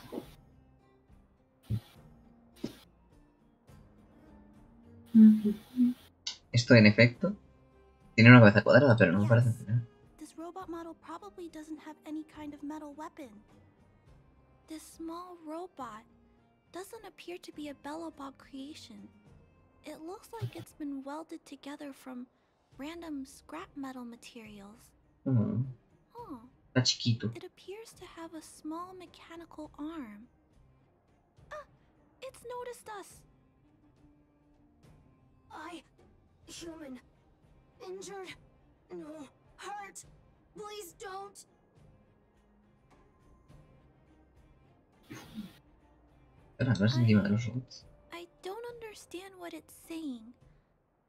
Esto en efecto tiene una cabeza cuadrada, pero no me parece tener. This robot model probably doesn't have any kind of metal weapon. This small robot doesn't appear to be a Bellobog creation. It looks like it's been welded together from random scrap metal materials. Oh, Está chiquito. it appears to have a small mechanical arm. Ah, it's noticed us. Human. Injured. No. Hurt. Please don't. Espera, no es encima de los robots. I don't understand what it's saying,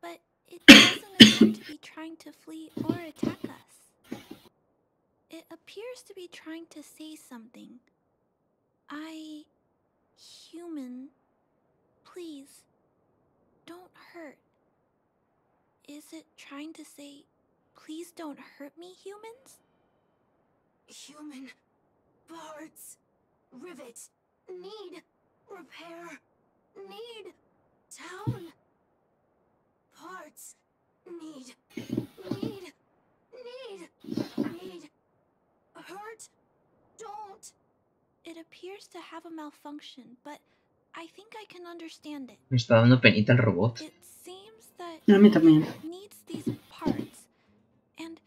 but it doesn't appear to be trying to flee or attack us. It appears to be trying to say something. Human, please, don't hurt. Is it trying to say, please don't hurt me, humans? Human parts, rivet, need, repair, need, town, parts, need, hurt, don't. It appears to have a malfunction, but I think I can understand it. Me está dando penita el robot. It seems that A mí también. it needs these parts, and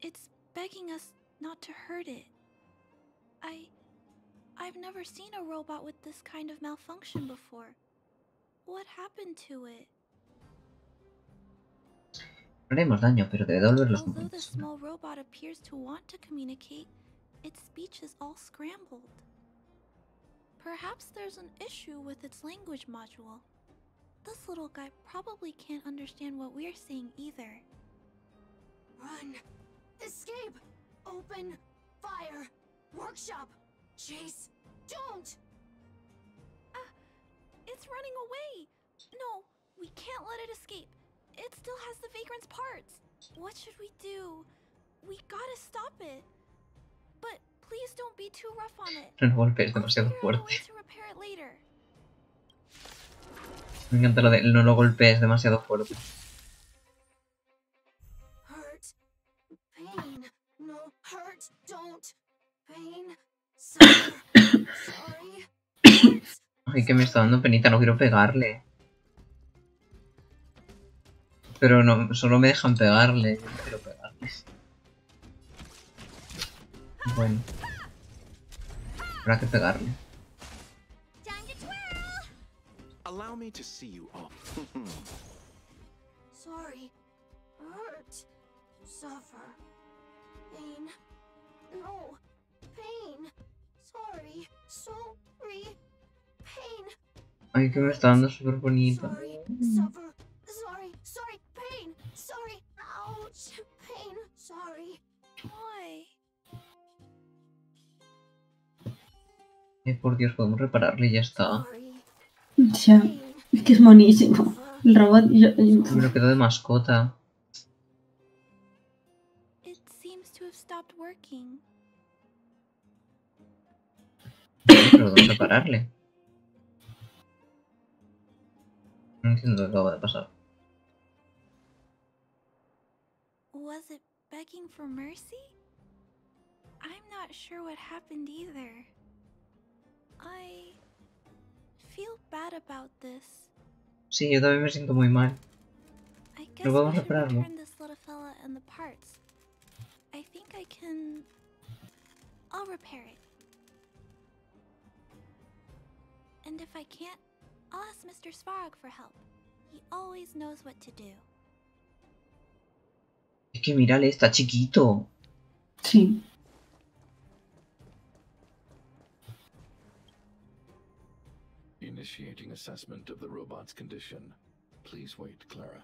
it's begging us not to hurt it. I've never seen a robot with this kind of malfunction before. What happened to it? No haremos daño, pero debe devolver los Although the momentos. small robot appears to want to communicate, its speech is all scrambled. Perhaps there's an issue with its language module. This little guy probably can't understand what we're saying either. Run, escape, open, fire, workshop, chase, don't. It's running away! No, we can't let it escape. It still has the vagrant's parts. What should we do? We gotta stop it. But please don't be too rough on it. No golpees I'll demasiado figure out a way fuerte. to repair it later. Me encanta lo de no lo golpees demasiado fuerte. Hurt, pain, no, hurt, don't, pain, suffer, sorry, hurt. Ay, que me está dando penita, no quiero pegarle. Pero no, solo me dejan pegarle, yo no quiero pegarle. Bueno. Habrá que pegarle. Allow me to see you off. Sorry, hurt, suffer, pain, no, pain, sorry, pain, Ay, que me está dando súper bonito. sorry, suffer, sorry, pain, sorry, ouch, pain, sorry. Why? Ay, por Dios, podemos repararle y ya está. Ya, es que es monísimo. El robot, Me lo quedo de mascota. It seems to have stopped working. Pero podemos repararle. No entiendo lo que acaba de pasar. Was it begging for mercy? I'm not sure what happened either. I feel bad about this. Sí, yo también me siento muy mal. I guess Pero vamos we a should repararlo. return this little fella and the parts. I think I can... I'll repair it. And if I can't, I'll ask Mr. Svarog for help. He always knows what to do. Es que mírale, está chiquito. sí. Initiating assessment of the robot's condition. Please wait, Clara.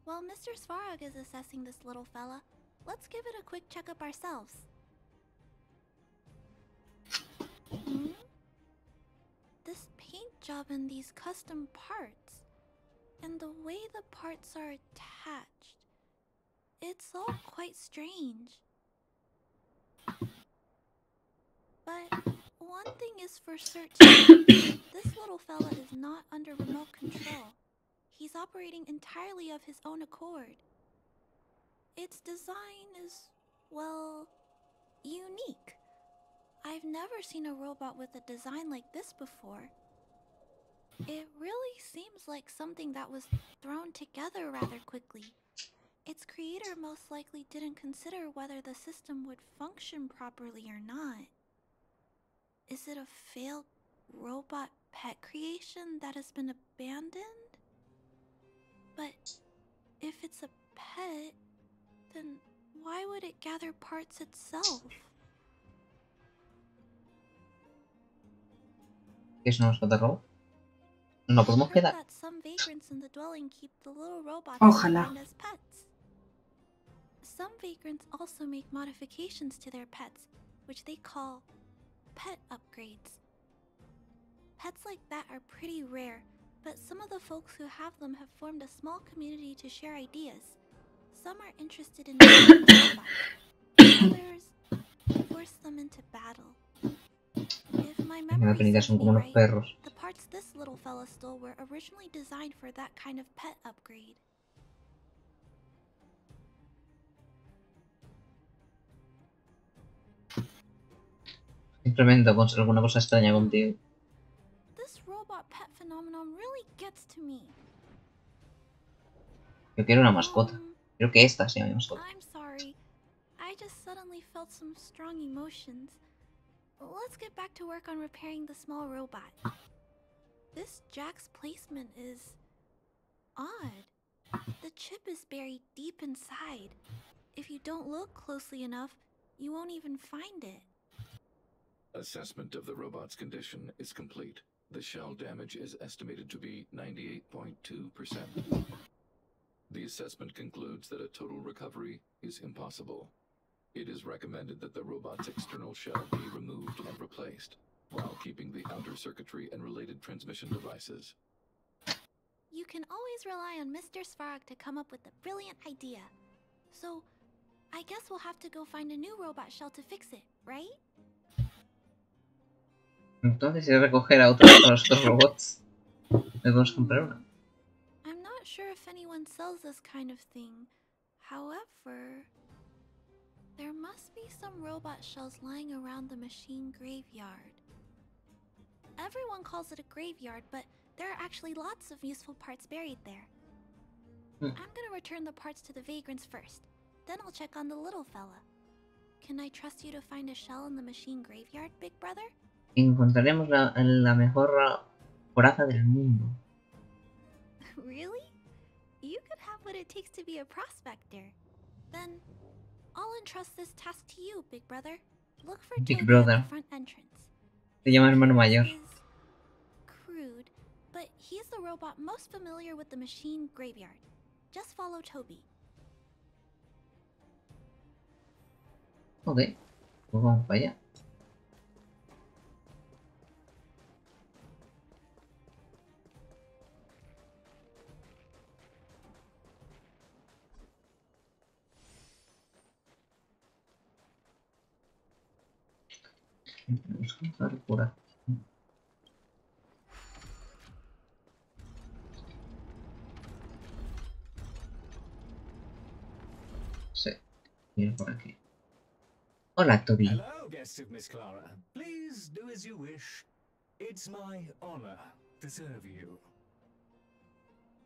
While Mr. Svarog is assessing this little fella, let's give it a quick checkup ourselves. This paint job and these custom parts, and the way the parts are attached, it's all quite strange. But one thing is for certain, this little fella is not under remote control. He's operating entirely of his own accord. Its design is, well, unique. I've never seen a robot with a design like this before. It really seems like something that was thrown together rather quickly. Its creator most likely didn't consider whether the system would function properly or not. Is it a failed robot pet creation that has been abandoned? But if it's a pet, then why would it gather parts itself? ¿Qué es una mascota robot? No podemos quedar. That some vagrants in the dwelling keep the little robots Ojalá. designed as pets. Some vagrants also make modifications to their pets, which they call pet upgrades. Pets like that are pretty rare, but some of the folks who have them have formed a small community to share ideas. Some are interested in making robots. Others force them into battle. If my Las memory penditas serves son me como los right, perros. the parts this little fella stole were originally designed for that kind of pet upgrade. Simplemente con alguna cosa extraña contigo. This robot pet phenomenon really gets to me. Yo quiero una mascota. Creo que esta sea mi mascota. I'm sorry. I just suddenly felt some strong emotions. Let's get back to work on repairing the small robot. This jack's placement is odd. The chip is buried deep inside. If you don't look closely enough, you won't even find it. Assessment of the robot's condition is complete. The shell damage is estimated to be 98.2%. The assessment concludes that a total recovery is impossible. It is recommended that the robot's external shell be removed and replaced, while keeping the outer circuitry and related transmission devices. You can always rely on Mr. Svarog to come up with a brilliant idea. So, I guess we'll have to go find a new robot shell to fix it, right? Entonces, si recoger a otros robots, ¿le podemos comprar una? I'm not sure if anyone sells this kind of thing. However, there must be some robot shells lying around the machine graveyard. Everyone calls it a graveyard, but there are actually lots of useful parts buried there. I'm gonna return the parts to the vagrants first. Then I'll check on the little fella. Can I trust you to find a shell in the machine graveyard, big brother? Encontraremos la mejor coraza del mundo. Really? You could have what it takes to be a prospector. Then, I'll entrust this task to you, big brother. Look for Big Toby brother. at the front entrance. Se llama hermano mayor. Crude, but he's the robot most familiar with the machine graveyard. Just follow Toby. Ok, pues vamos para allá. Vamos a cruzar por aquí. Sí, ir por aquí. Hola, Toby. Hello, guest of Miss Clara. Please do as you wish. It's my honor to serve you.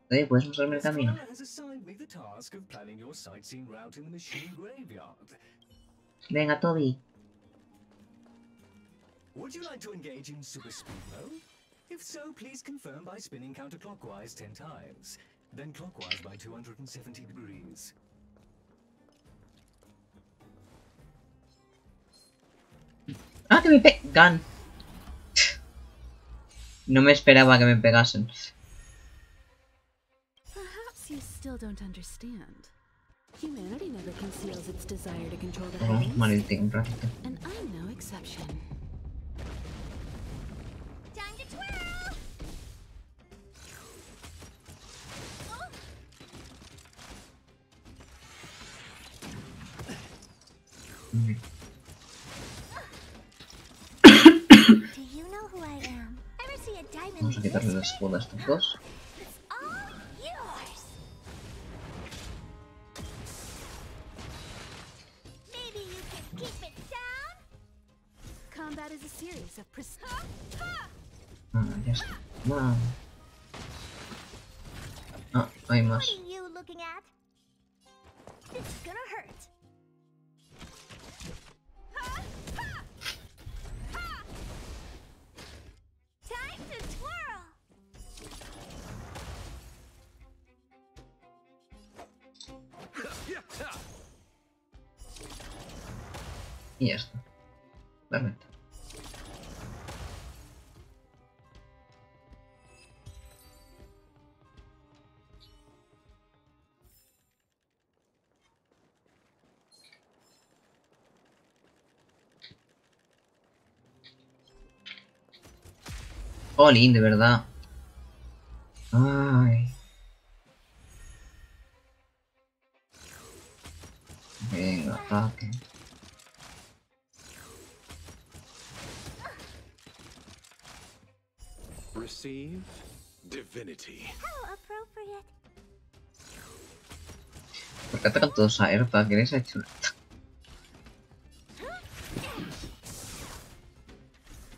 ¿Puedes mostrarme el Miss camino? Clara has assigned me the task of planning your sightseeing route in the machine graveyard. Venga, Toby. Would you like to engage in super speed mode? If so, please confirm by spinning counterclockwise 10 times, then clockwise by 270 degrees. ¡Ah, que me pegan! No me esperaba que me pegasen. Perhaps you still don't understand. Humanity never conceals its desire to control the Vamos a heavens. tomar el té un ratito. And I'm no exception. Time to twirl! Do you know who I am? Ever see a diamond? Vamos a quitarle la escudo a estos dos. It's all yours. Maybe you can keep it down. Combat is a series of precise. Ya está. Wow. Ah, hay más. What are you looking at? This is gonna hurt. Time to twirl. Y ya está. Perfecto. Olin, de verdad. Ay. Venga, ataque. Receive divinity. How appropriate. ¿Por qué atacan todos a Erta? ¿Qué les ha hecho?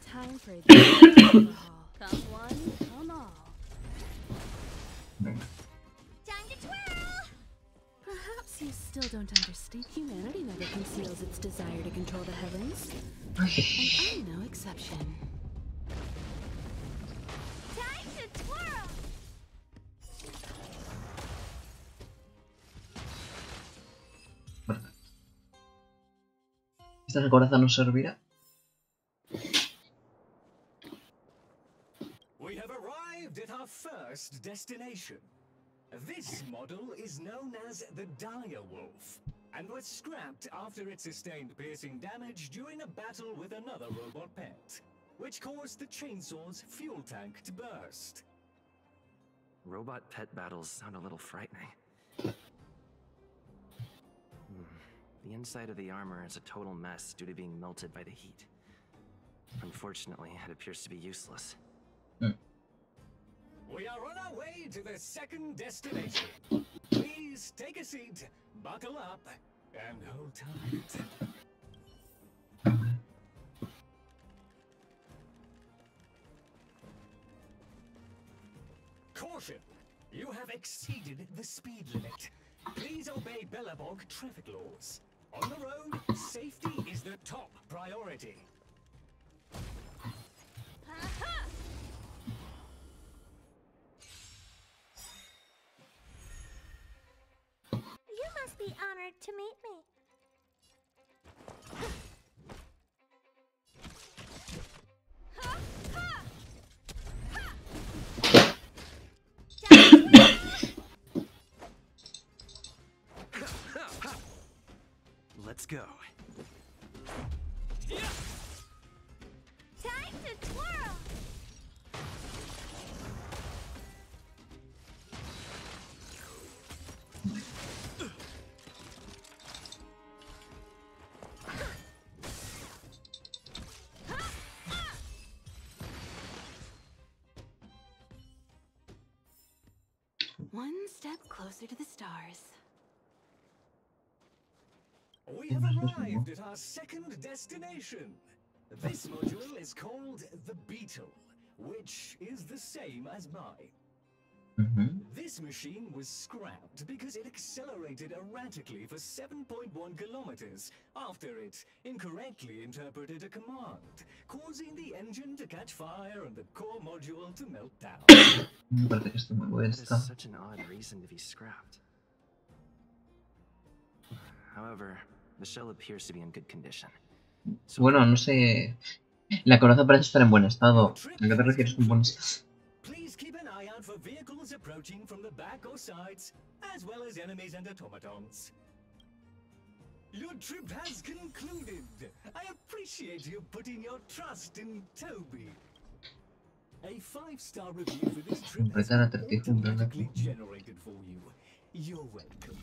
Time for the overhaul. Come one, come all. Venga. Time to twirl. Perhaps you still don't understand. Humanity never conceals its desire to control the heavens. Ay. And I'm no exception. Time to twirl. ¿Esta coraza nos servirá? We have arrived at our first destination. This model is known as the Dire Wolf, and was scrapped after it sustained piercing damage during a battle with another robot pet, which caused the chainsaw's fuel tank to burst. Robot pet battles sound a little frightening. The inside of the armor is a total mess due to being melted by the heat. Unfortunately, it appears to be useless. We are on our way to the second destination. Please take a seat, buckle up, and hold tight. Caution! You have exceeded the speed limit. Please obey Bellabog traffic laws. On the road, safety is the top priority. You must be honored to meet me. Let's go. Time to twirl. One step closer to the stars. We have arrived at our second destination. This module is called the Beetle, which is the same as mine. This machine was scrapped because it accelerated erratically for 7.1 kilometers after it incorrectly interpreted a command, causing the engine to catch fire and the core module to melt down. That is such an odd reason to be scrapped. However, the shell appears to be in good condition. Bueno, no sé. La coraza parece estar en buen estado. ¿A qué te refieres con buen estado? Please keep an eye out for vehicles approaching from the back or sides, as well as enemies and automatons. Your trip has concluded. I appreciate you putting your trust in Toby. A 5-star review for this trip has been automatically generated for you. You're welcome.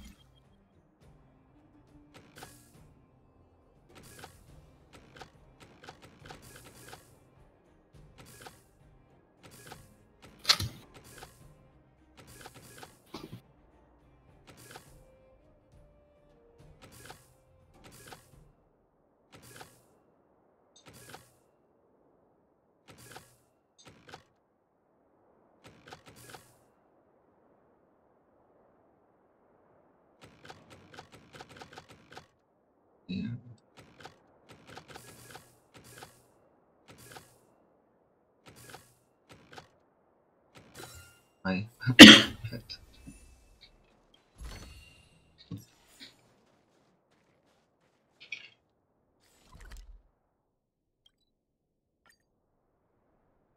Ahí. Perfecto.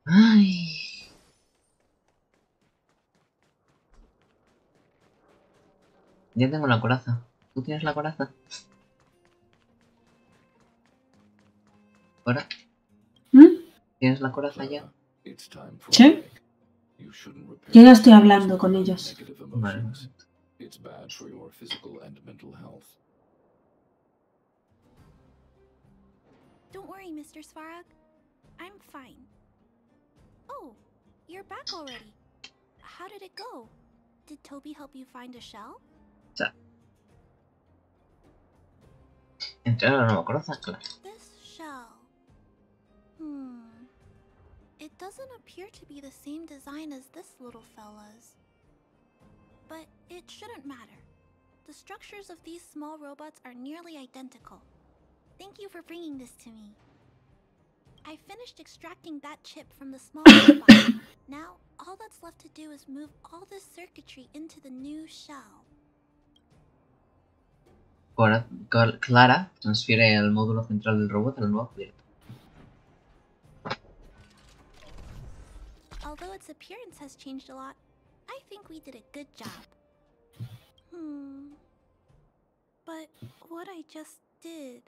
Ay. Ya tengo la coraza. ¿Tú tienes la coraza? ¿Ahora? ¿Tienes la coraza ya? It's time for ¿Sí? a break. You shouldn't repair Yo ya estoy hablando con ellos. negative emotions. It's bad for your physical and mental health. Don't worry, Mr. Svarog. I'm fine. Oh, you're back already. How did it go? Did Toby help you find a shell? Entrar a la nueva coraza, claro. This shell. It doesn't appear to be the same design as this little fella's. But it shouldn't matter. The structures of these small robots are nearly identical. Thank you for bringing this to me. I finished extracting that chip from the small robot. Now, all that's left to do is move all this circuitry into the new shell. Ahora Clara transfiere el módulo central del robot al nuevo cubierto. Although its appearance has changed a lot, I think we did a good job. But what I just did,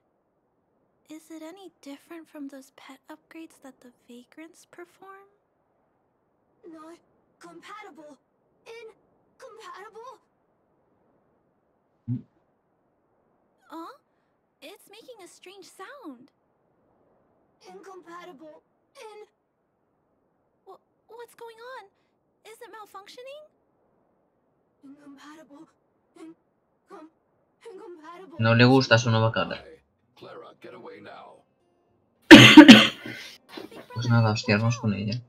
is it any different from those pet upgrades that the vagrants perform? Not compatible. Incompatible? It's making a strange sound. Incompatible. What's going on? Is it malfunctioning? Incompatible. Incompatible. No le gusta su nueva cara. Clara, get away now. Pues nada, hostiarnos con ella.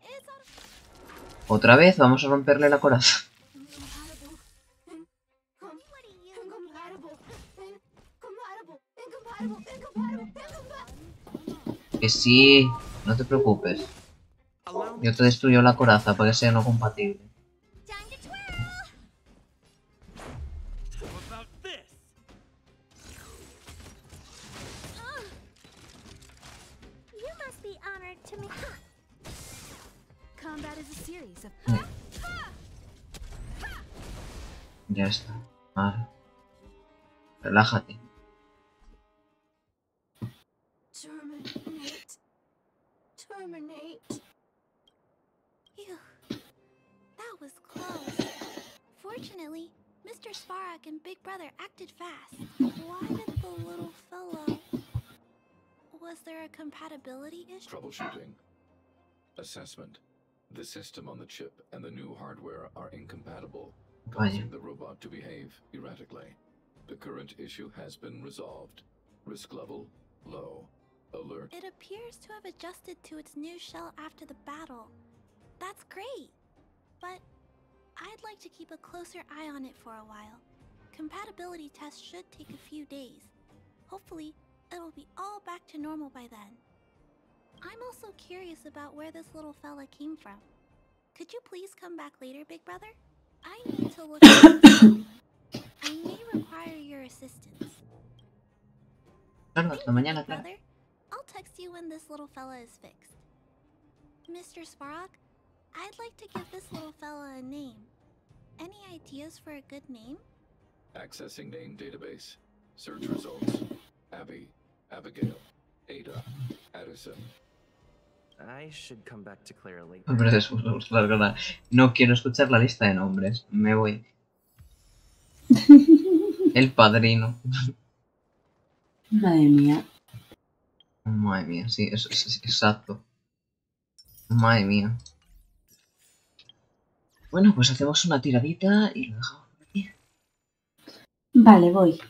Otra vez vamos a romperle la coraza. Que sí, no te preocupes. Yo te destruyo la coraza para que sea no compatible. Ya está. Vale. Relájate. Terminate. Phew. That was close. Fortunately, Mr. Svarog and Big Brother acted fast. Why did the little fella... Was there a compatibility issue? Troubleshooting. Assessment. The system on the chip and the new hardware are incompatible, causing the robot to behave erratically. The current issue has been resolved. Risk level low. Alert. It appears to have adjusted to its new shell after the battle. That's great. But I'd like to keep a closer eye on it for a while. Compatibility tests should take a few days. Hopefully, it'll be all back to normal by then. I'm also curious about where this little fella came from. Could you please come back later, Big Brother? I need to look at it. I may require your assistance. Claro, hasta mañana, Big Clara. Brother, I'll text you when this little fella is fixed. Mr. Svarog, I'd like to give this little fella a name. Any ideas for a good name? Accessing name database. Search results. Abby, Abigail, Ada, Addison. I should come back to Clara later. Hombre, es larga. No quiero escuchar la lista de nombres. Me voy. El padrino. Madre mía. Madre mía, sí, eso es exacto. Madre mía. Bueno, pues hacemos una tiradita y lo dejamos por aquí. Vale, voy.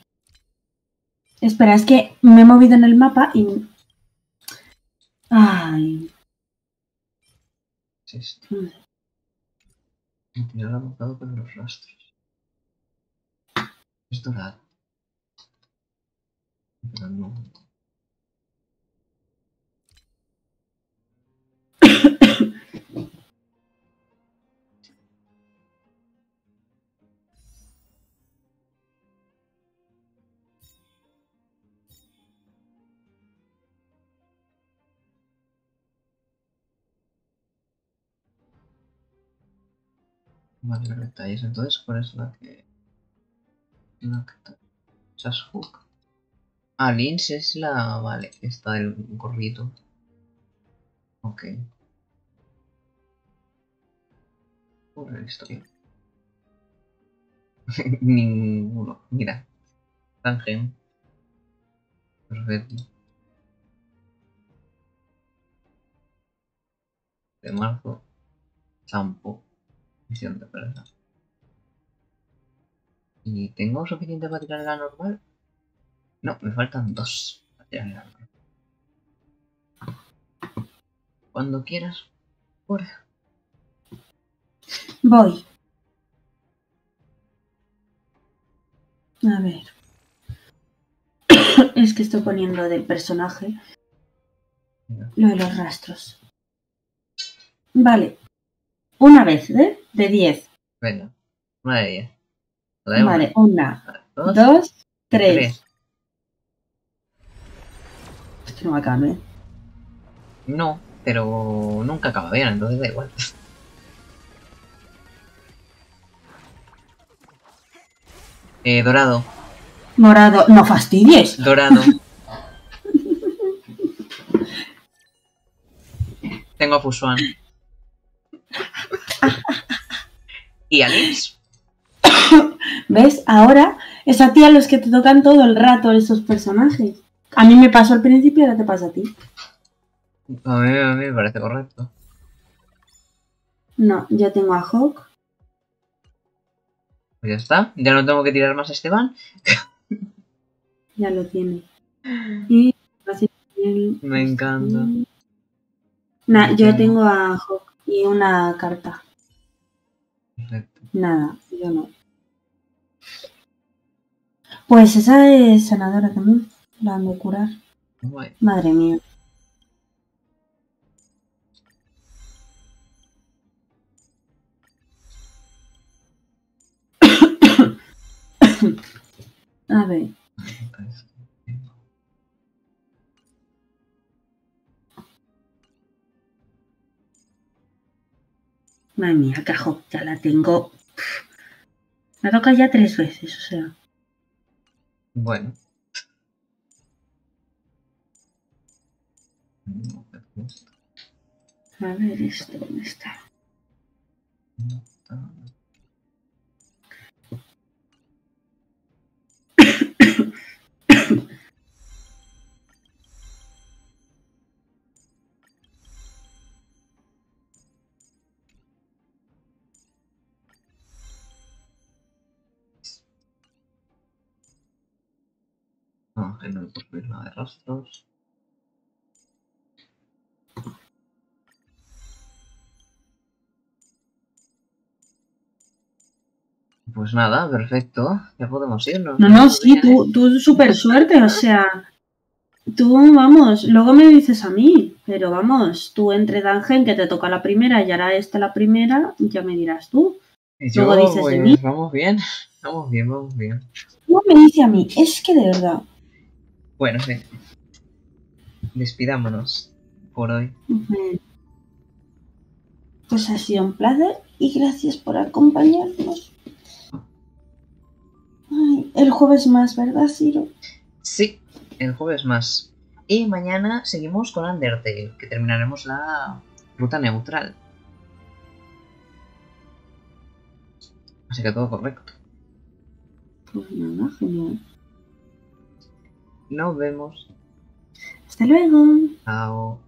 Espera, es que me he movido en el mapa y... Ay. ¿Qué es esto? El tirador ha marcado con los rastros. Es dorado. Pero no. Vale, los detalles. Entonces, ¿cuál es la que...? La que está... Hook. Ah, Lynch es la... Vale, esta del gorrito. Ok. Por la historia. Ninguno. Mira. Ángel. Perfecto. De marzo. Campo. Misión de pereza. ¿Y tengo suficiente para tirar la normal? No, me faltan 2 para tirar la normal. Cuando quieras. Fuera. Voy. A ver. Es que estoy poniendo del personaje lo de los rastros. Vale. Una vez, ¿eh? De 10. Venga. Una de 10. Vale, una, dos, tres. Es que no me acabe. No, pero nunca acaba bien, entonces da igual. Dorado. Morado. No fastidies. Dorado. Tengo a Fusuan. ¿Y a Lips? ¿Ves? Ahora es a ti a los que te tocan todo el rato esos personajes. A mí me pasó al principio y ahora te pasa a ti. A mí me parece correcto. No, yo tengo a Hawk. Pues ya está. Ya no tengo que tirar más a Esteban. Ya lo tiene. Y me encanta. Nah, yo tengo a Hawk y una carta. Perfecto. Nada, yo no. Pues esa es sanadora también. La han de curar. Guay. Madre mía. A ver. Madre mía, que Hawk ya la tengo. Me ha tocado ya 3 veces, o sea. Bueno. A ver esto, ¿dónde está? No, que no me puedo subir nada de rastros. Pues nada, perfecto. Ya podemos irnos. No, sí, tú súper suerte, o sea. Tú, vamos, luego me dices a mí, pero vamos, tú entre Dangen, que te toca la primera y ahora esta la primera, ya me dirás tú. Yo, luego dices pues, de mí. vamos bien. Vamos bien, vamos bien. Luego me dice a mí, es que de verdad. Bueno, sí. Despidámonos por hoy. Pues ha sido un placer y gracias por acompañarnos. Ay, el jueves más, ¿verdad, Ciro? Sí, el jueves más. Y mañana seguimos con Undertale, que terminaremos la ruta neutral. Así que todo correcto. Pues nada, genial. Nos vemos. Hasta luego. Chao.